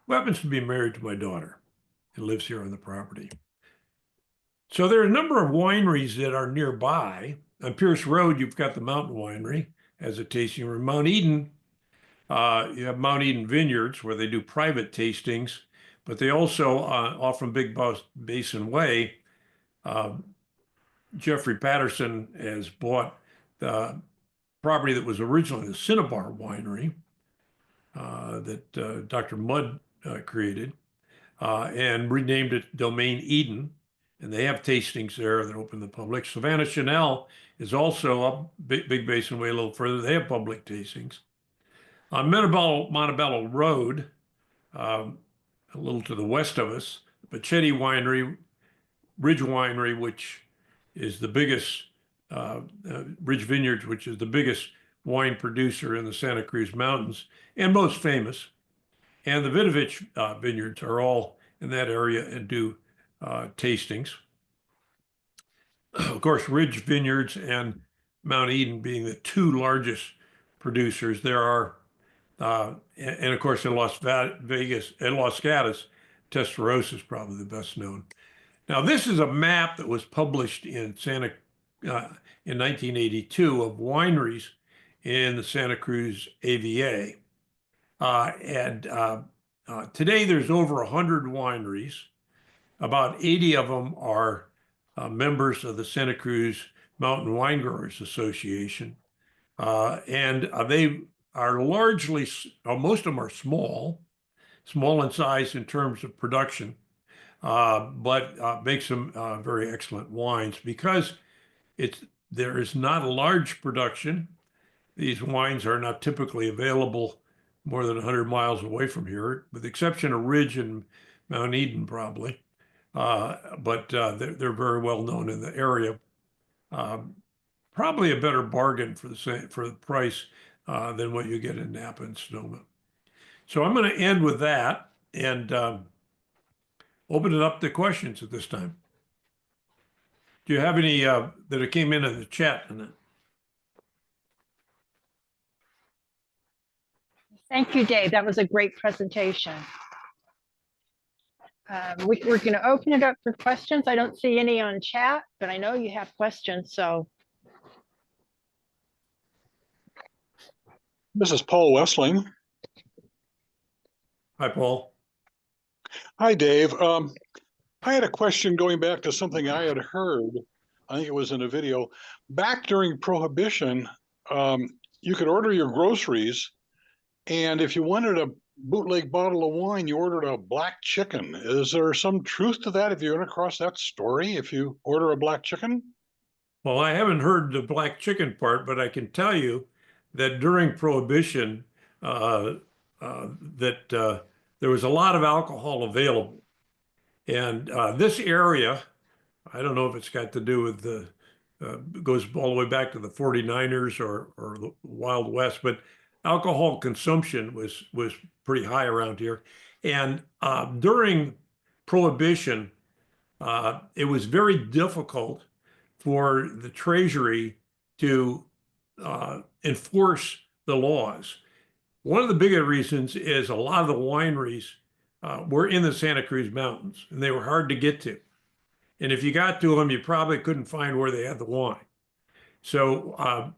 who happens to be married to my daughter and lives here on the property. So there are a number of wineries that are nearby. On Pierce Road, you've got the Mountain Winery as a tasting room. Mount Eden, you have Mount Eden Vineyards where they do private tastings, but they also, off from Big Basin Way, Jeffrey Patterson has bought the property that was originally the Cinnabar Winery that Dr. Mudd created and renamed it Domain Eden. And they have tastings there that open to the public. Savannah Chanel is also up Big Basin Way a little further. They have public tastings. On Montebello Road, a little to the west of us, Pachetti Winery, Ridge Winery, which is the biggest, Ridge Vineyards, which is the biggest wine producer in the Santa Cruz Mountains and most famous. And the Vinovich vineyards are all in that area and do tastings. Of course, Ridge Vineyards and Mount Eden being the two largest producers. There are, and of course, in Las Vegas and Los Gatos, Testarossa is probably the best known. Now, this is a map that was published in in 1982 of wineries in the Santa Cruz AVA. Today there's over 100 wineries. About 80 of them are members of the Santa Cruz Mountain Wine Growers Association. They are largely, most of them are small in size in terms of production, but make some very excellent wines because there is not a large production. These wines are not typically available more than 100 miles away from here, with the exception of Ridge and Mount Eden probably. But they're very well known in the area. Probably a better bargain for the price than what you get in Napa and Sonoma. So I'm going to end with that and open it up to questions at this time. Do you have any that came in the chat? Thank you, Dave. That was a great presentation. We're going to open it up for questions. I don't see any on chat, but I know you have questions, so. This is Paul Wessling. Hi, Paul. Hi, Dave. I had a question going back to something I had heard. I think it was in a video. Back during Prohibition, you could order your groceries, and if you wanted a bootleg bottle of wine, you ordered a black chicken. Is there some truth to that if you run across that story, if you order a black chicken? Well, I haven't heard the black chicken part, but I can tell you that during Prohibition, there was a lot of alcohol available. And this area, I don't know if it's got to do with goes all the way back to the 49ers or the Wild West, but alcohol consumption was pretty high around here. And during Prohibition, it was very difficult for the Treasury to enforce the laws. One of the bigger reasons is a lot of the wineries were in the Santa Cruz Mountains, and they were hard to get to. And if you got to them, you probably couldn't find where they had the wine. So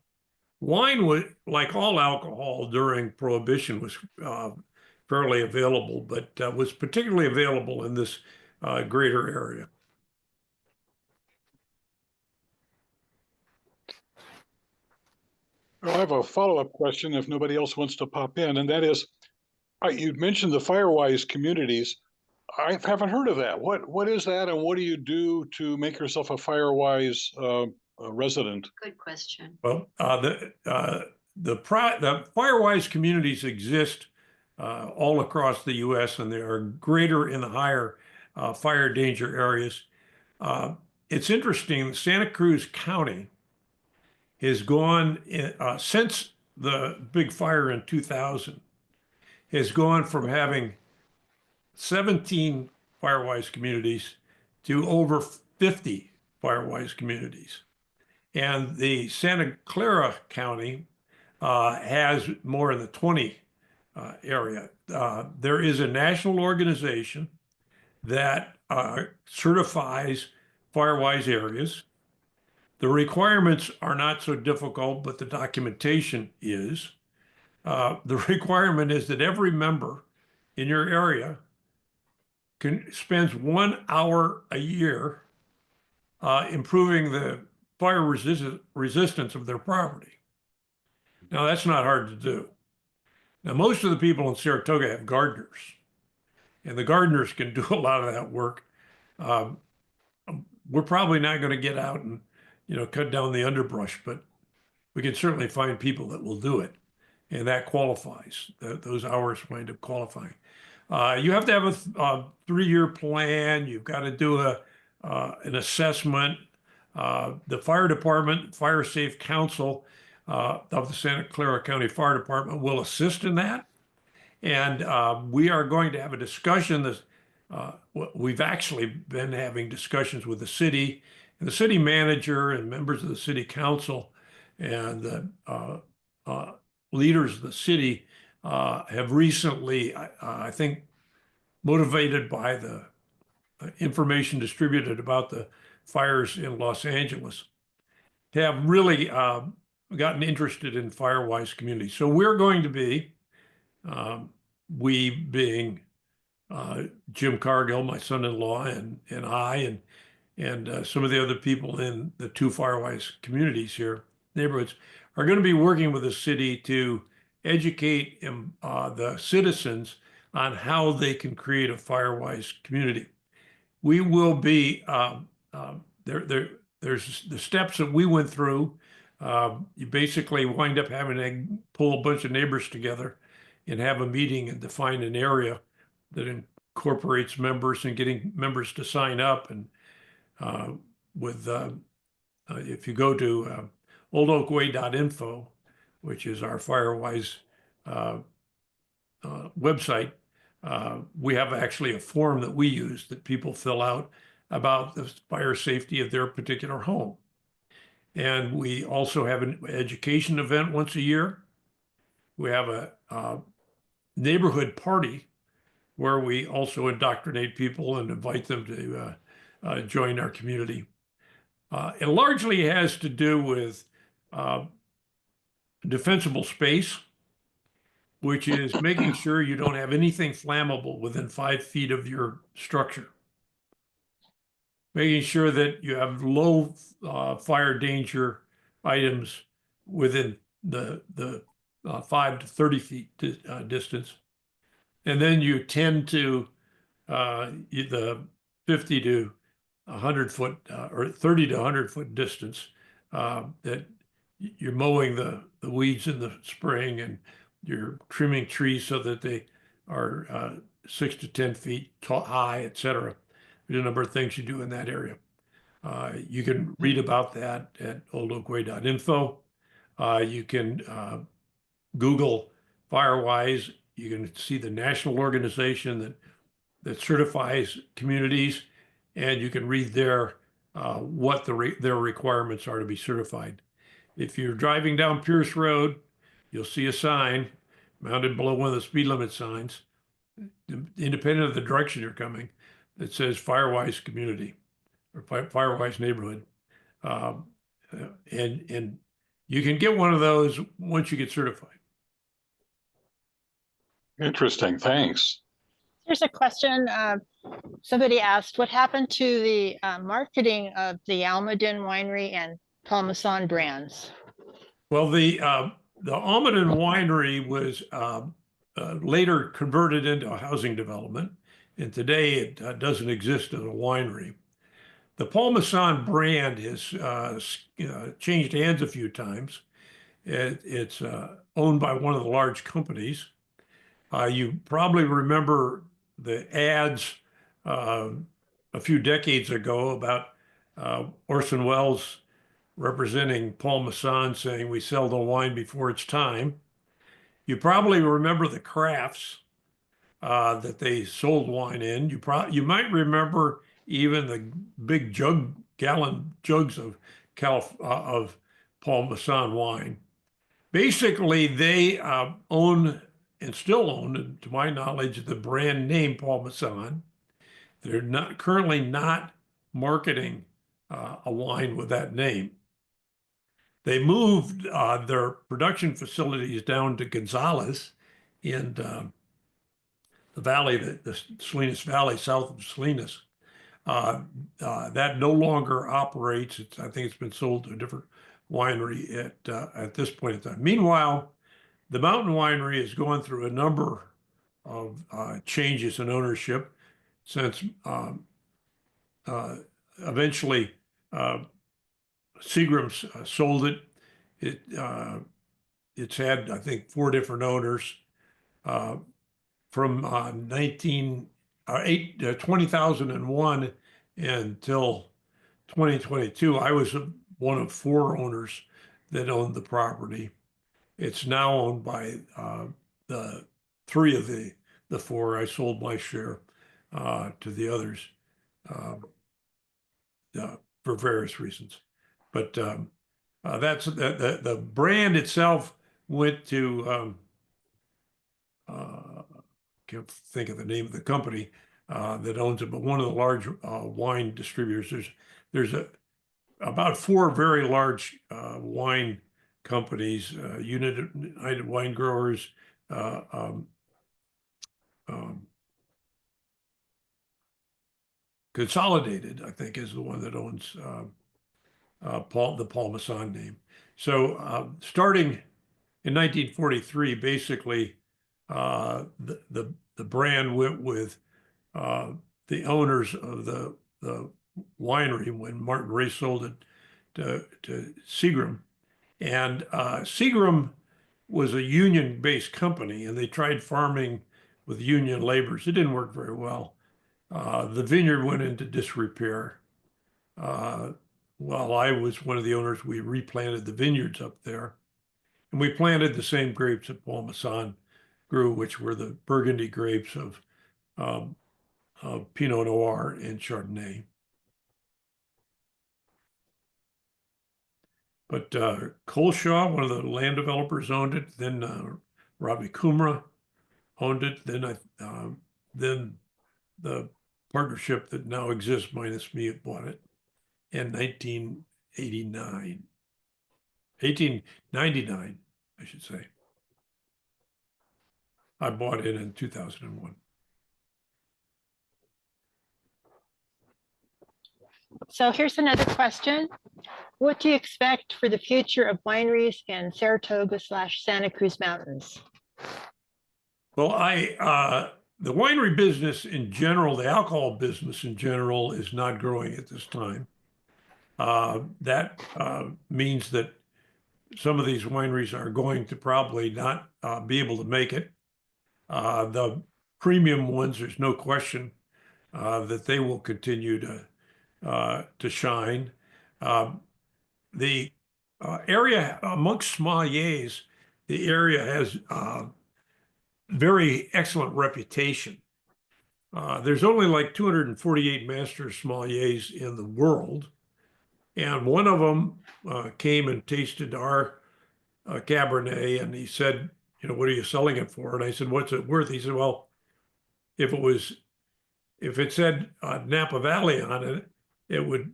wine was, like all alcohol during Prohibition, was fairly available, but was particularly available in this greater area. Well, I have a follow-up question if nobody else wants to pop in, and that is, you'd mentioned the Firewise communities. I haven't heard of that. What is that, and what do you do to make yourself a Firewise resident? Good question. Well, the Firewise communities exist all across the U.S., and they are greater in the higher fire danger areas. It's interesting, Santa Cruz County has gone, since the big fire in 2000, has gone from having 17 Firewise communities to over 50 Firewise communities. And the Santa Clara County has more in the 20 area. There is a national organization that certifies Firewise areas. The requirements are not so difficult, but the documentation is. The requirement is that every member in your area spends 1 hour a year improving the fire resistance of their property. Now, that's not hard to do. Now, most of the people in Saratoga have gardeners, and the gardeners can do a lot of that work. We're probably not going to get out and, cut down the underbrush, but we can certainly find people that will do it, and that qualifies. Those hours wind up qualifying. You have to have a 3-year plan. You've got to do an assessment. The fire department, Fire Safe Council of the Santa Clara County Fire Department will assist in that. And we are going to have a discussion. We've actually been having discussions with the city and the city manager and members of the city council and the leaders of the city have recently, I think, motivated by the information distributed about the fires in Los Angeles, have really gotten interested in Firewise communities. So we're going to be, we being Jim Cargill, my son-in-law, and I, and some of the other people in the 2 Firewise communities here, neighborhoods, are going to be working with the city to educate the citizens on how they can create a Firewise community. We will be, there's the steps that we went through. You basically wind up having to pull a bunch of neighbors together and have a meeting and define an area that incorporates members and getting members to sign up. And if you go to oldoakway.info, which is our Firewise website, we have actually a form that we use that people fill out about the fire safety of their particular home. And we also have an education event once a year. We have a neighborhood party where we also indoctrinate people and invite them to join our community. It largely has to do with defensible space, which is making sure you don't have anything flammable within 5 feet of your structure. Making sure that you have low fire danger items within the 5 to 30 feet distance. And then you tend to the 50 to 100 foot or 30 to 100 foot distance that you're mowing the weeds in the spring and you're trimming trees so that they are 6 to 10 feet tall, high, et cetera. There's a number of things you do in that area. You can read about that at oldoakway.info. You can Google Firewise. You can see the national organization that certifies communities, and you can read there what their requirements are to be certified. If you're driving down Pierce Road, you'll see a sign mounted below one of the speed limit signs, independent of the direction you're coming, that says Firewise Community or Firewise Neighborhood. And you can get one of those once you get certified. Interesting, thanks. Here's a question. Somebody asked, what happened to the marketing of the Almaden Winery and Paul Masson brands? Well, the Almaden Winery was later converted into a housing development, and today it doesn't exist as a winery. The Paul Masson brand has changed hands a few times. It's owned by one of the large companies. You probably remember the ads a few decades ago about Orson Welles representing Paul Masson saying, "We sell the wine before it's time." You probably remember the crafts that they sold wine in. You might remember even the big gallon jugs of Paul Masson wine. Basically, they own and still own, to my knowledge, the brand name Paul Masson. They're not currently not marketing a wine with that name. They moved their production facilities down to Gonzales in the valley, the Salinas Valley, south of Salinas. That no longer operates. I think it's been sold to a different winery at this point in time. Meanwhile, the Mountain Winery is going through a number of changes in ownership since eventually Seagram's sold it. It's had, I think, 4 different owners from 2001 until 2022. I was one of 4 owners that owned the property. It's now owned by the 3 of the 4. I sold my share to the others for various reasons. But that's the brand itself went to can't think of the name of the company that owns it, but one of the large wine distributors. There's about 4 very large wine companies, United Wine Growers, Consolidated, I think, is the one that owns the Paul Masson name. So starting in 1943, basically, the brand went with the owners of the winery when Martin Ray sold it to Seagram. And Seagram was a union-based company, and they tried farming with union laborers. It didn't work very well. The vineyard went into disrepair. While I was one of the owners, we replanted the vineyards up there. And we planted the same grapes that Paul Masson grew, which were the Burgundy grapes of Pinot Noir and Chardonnay. But Colshaw, one of the land developers, owned it. Then Robbie Kumra owned it. Then the partnership that now exists, minus me, bought it in 1899, I should say. I bought it in 2001. So here's another question. What do you expect for the future of wineries in Saratoga/Santa Cruz Mountains? Well, the winery business in general, the alcohol business in general, is not growing at this time. That means that some of these wineries are going to probably not be able to make it. The premium ones, there's no question that they will continue to shine. The area amongst sommeliers, the area has very excellent reputation. There's only like 248 master sommeliers in the world. And one of them came and tasted our Cabernet, and he said, what are you selling it for? And I said, what's it worth? He said, well, if it said Napa Valley on it, it would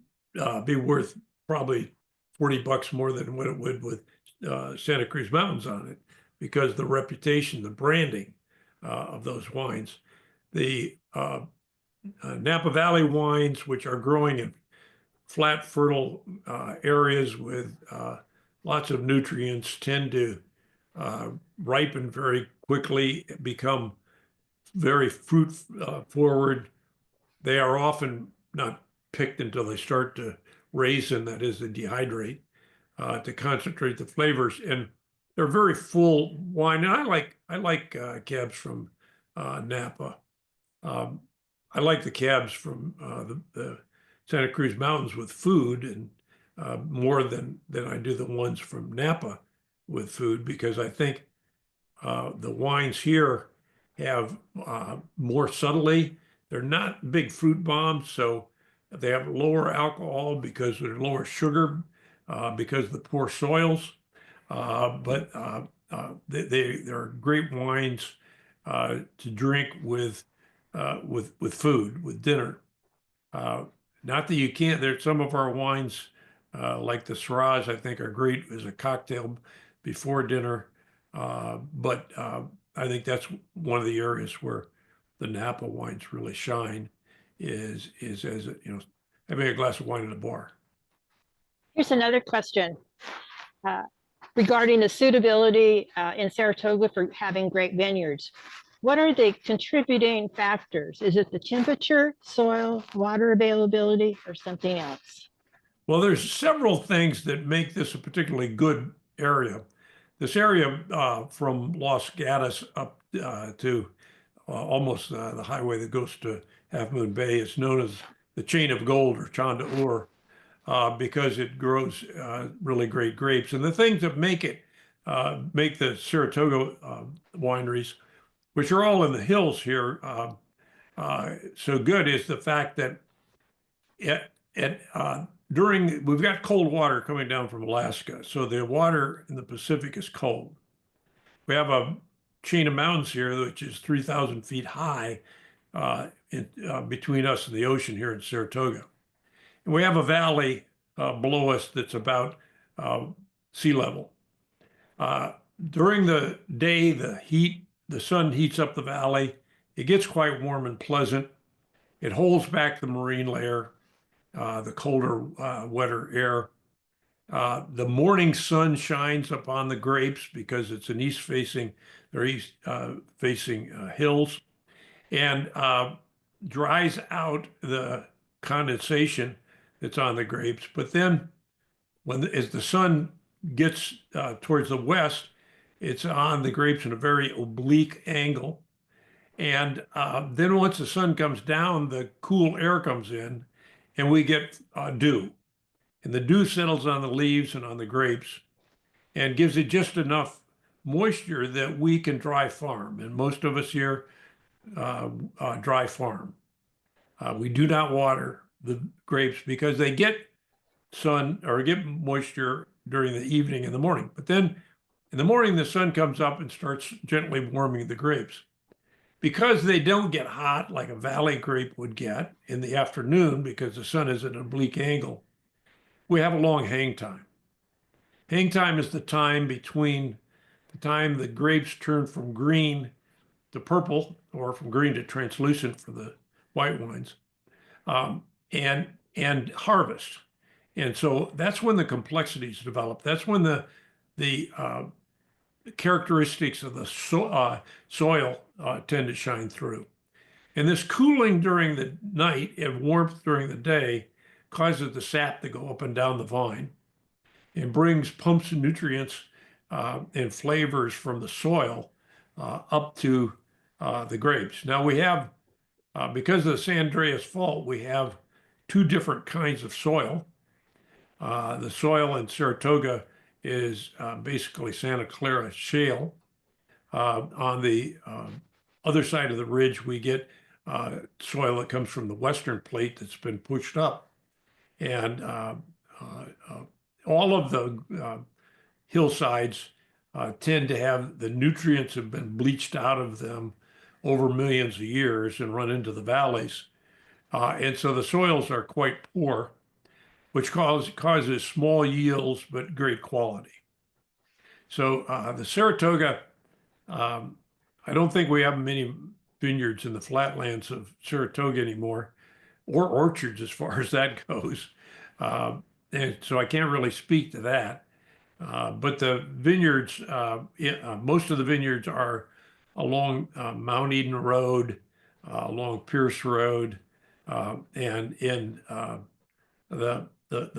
be worth probably $40 more than what it would with Santa Cruz Mountains on it, because the reputation, the branding of those wines. The Napa Valley wines, which are growing in flat, fertile areas with lots of nutrients, tend to ripen very quickly, become very fruit forward. They are often not picked until they start to raisin, that is, they dehydrate to concentrate the flavors, and they're very full wine. And I like cabs from Napa. I like the cabs from the Santa Cruz Mountains with food, and more than I do the ones from Napa with food, because I think the wines here have more subtly. They're not big fruit bombs, so they have lower alcohol because they're lower sugar because of the poor soils. But they're great wines to drink with food, with dinner. Not that you can't. There's some of our wines, like the Syrahs, I think are great as a cocktail before dinner. But I think that's one of the areas where the Napa wines really shine is as having a glass of wine in a bar. Here's another question regarding the suitability in Saratoga for having great vineyards. What are the contributing factors? Is it the temperature, soil, water availability, or something else? Well, there's several things that make this a particularly good area. This area from Los Gatos up to almost the highway that goes to Half Moon Bay is known as the Chain of Gold or Chanda Ur because it grows really great grapes. And the things that make it make the Saratoga wineries, which are all in the hills here, so good is the fact that we've got cold water coming down from Alaska, so the water in the Pacific is cold. We have a chain of mountains here, which is 3,000 feet high between us and the ocean here in Saratoga. And we have a valley below us that's about sea level. During the day, the sun heats up the valley. It gets quite warm and pleasant. It holds back the marine layer, the colder, wetter air. The morning sun shines upon the grapes because it's an east-facing hills, and dries out the condensation that's on the grapes. But then, as the sun gets towards the west, it's on the grapes in a very oblique angle. And then once the sun comes down, the cool air comes in, and we get dew. And the dew settles on the leaves and on the grapes and gives it just enough moisture that we can dry farm. And most of us here dry farm. We do not water the grapes because they get sun or get moisture during the evening and the morning. But then in the morning, the sun comes up and starts gently warming the grapes. Because they don't get hot like a valley grape would get in the afternoon because the sun is at an oblique angle, we have a long hang time. Hang time is the time between the time the grapes turn from green to purple or from green to translucent for the white wines, and harvest. And so that's when the complexities develop. That's when the characteristics of the soil tend to shine through. And this cooling during the night and warmth during the day causes the sap to go up and down the vine and pumps nutrients and flavors from the soil up to the grapes. Now we have, because of the San Andreas Fault, we have two different kinds of soil. The soil in Saratoga is basically Santa Clara shale. On the other side of the ridge, we get soil that comes from the western plate that's been pushed up. And all of the hillsides tend to have the nutrients have been bleached out of them over millions of years and run into the valleys. And so the soils are quite poor, which causes small yields but great quality. So the Saratoga, I don't think we have many vineyards in the flatlands of Saratoga anymore, or orchards as far as that goes. And so I can't really speak to that. But the vineyards, most of the vineyards are along Mount Eden Road, along Pierce Road, and in the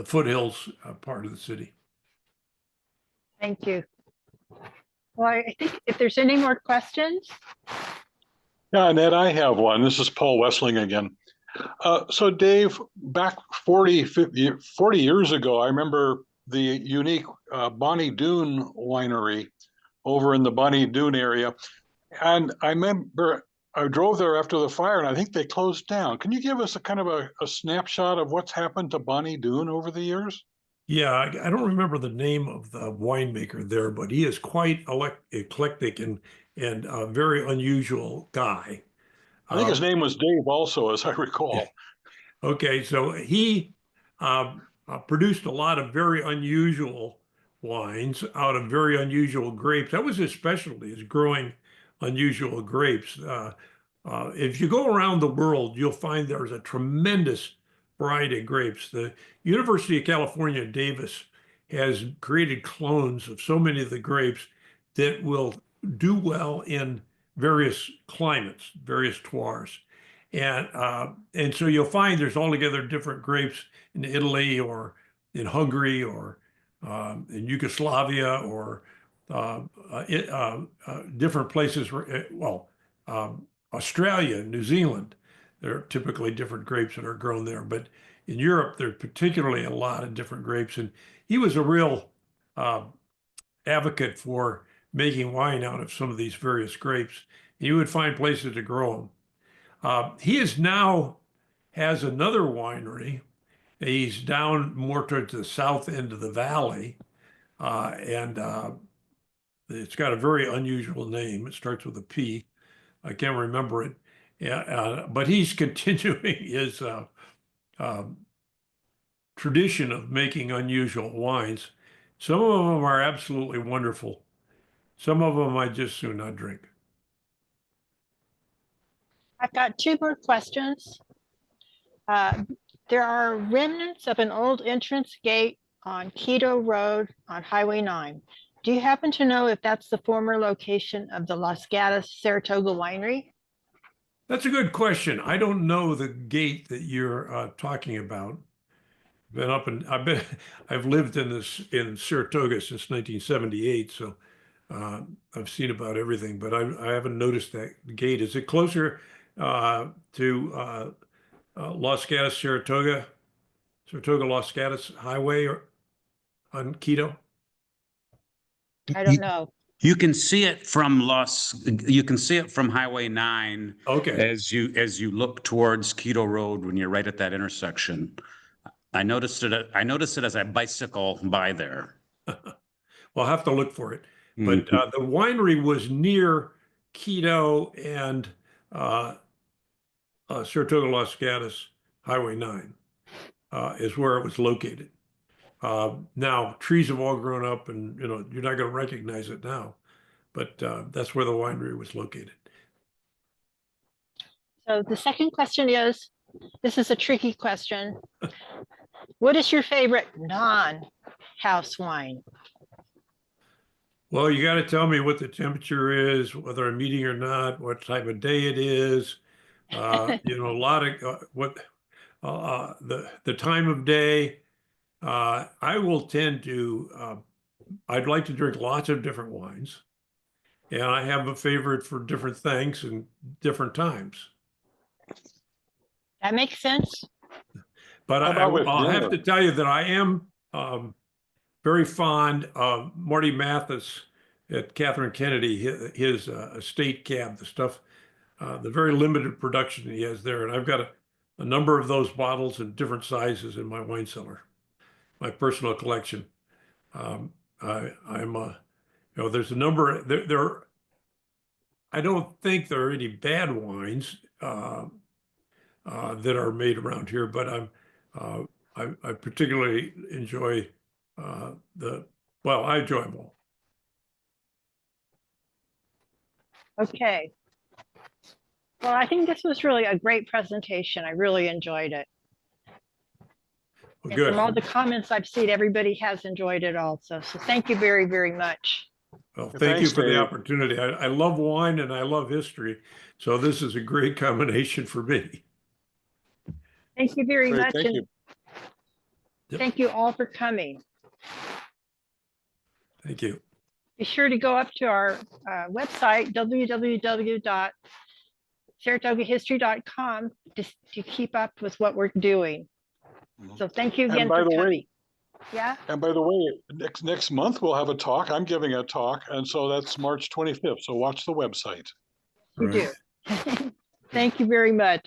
foothills part of the city. Thank you. Well, I think if there's any more questions. Yeah, Ned, I have one. This is Paul Wessling again. So Dave, back 40 years ago, I remember the unique Bonnie Doon winery over in the Bonnie Doon area. And I remember I drove there after the fire and I think they closed down. Can you give us a kind of a snapshot of what's happened to Bonnie Doon over the years? Yeah, I don't remember the name of the winemaker there, but he is quite eclectic and a very unusual guy. I think his Um, name was Dave also, as I recall. Okay, so he produced a lot of very unusual wines out of very unusual grapes. That was his specialty, is growing unusual grapes. If you go around the world, you'll find there's a tremendous variety of grapes. The University of California, Davis, has created clones of so many of the grapes that will do well in various climates, various terroirs. And so you'll find there's altogether different grapes in Italy or in Hungary or in Yugoslavia or different places. Australia, New Zealand, there are typically different grapes that are grown there. But in Europe, there's particularly a lot of different grapes. And he was a real advocate for making wine out of some of these various grapes. You would find places to grow them. He is now has another winery. He's down more towards the south end of the valley, and it's got a very unusual name. It starts with a P. I can't remember it. Yeah, but he's continuing his tradition of making unusual wines. Some of them are absolutely wonderful. Some of them I just soon not drink. I've got two more questions. There are remnants of an old entrance gate on Quito Road on Highway 9. Do you happen to know if that's the former location of the Los Gatos Saratoga Winery? That's a good question. I don't know the gate that you're talking about. I've lived in Saratoga since 1978, so I've seen about everything, but I haven't noticed that gate. Is it closer to Los Gatos, Saratoga Los Gatos Highway or on Quito? I don't know. You can see it from Highway 9 Okay. as you look towards Quito Road when you're right at that intersection. I noticed it as I bicycle by there. Well, I'll have to look for it. But the winery was near Quito and Saratoga Los Gatos Highway 9 is where it was located. Now trees have all grown up, and you're not going to recognize it now, but that's where the winery was located. So the second question is, this is a tricky question. What is your favorite non-house wine? Well, you got to tell me what the temperature is, whether I'm eating or not, what type of day it is. A lot of the time of day. I will tend to. I'd like to drink lots of different wines, and I have a favorite for different things and different times. That makes sense. But I'll have to tell you that I am very fond of Marty Mathis at Catherine Kennedy, his estate cab, the stuff, the very limited production he has there. And I've got a number of those bottles in different sizes in my wine cellar, my personal collection. There's a number there. I don't think there are any bad wines that are made around here, but I particularly enjoy I enjoy them all. Okay. Well, I think this was really a great presentation. I really enjoyed it. Well, And good. from all the comments I've seen, everybody has enjoyed it also. So thank you very, very much. Well, thank you Thanks, for the Dave. opportunity. I love wine and I love history, so this is a great combination for me. Thank you very Great, much. thank And you. Yep. thank you all for coming. Thank you. Be sure to go up to our website, www.saratogahistory.com, to keep up with what we're doing. So thank you again And by for the coming. way, Yeah, and by the way, next month we'll have a talk. I'm giving a talk, and so that's March 25th. So watch the website. You Right. do. Thank you very much.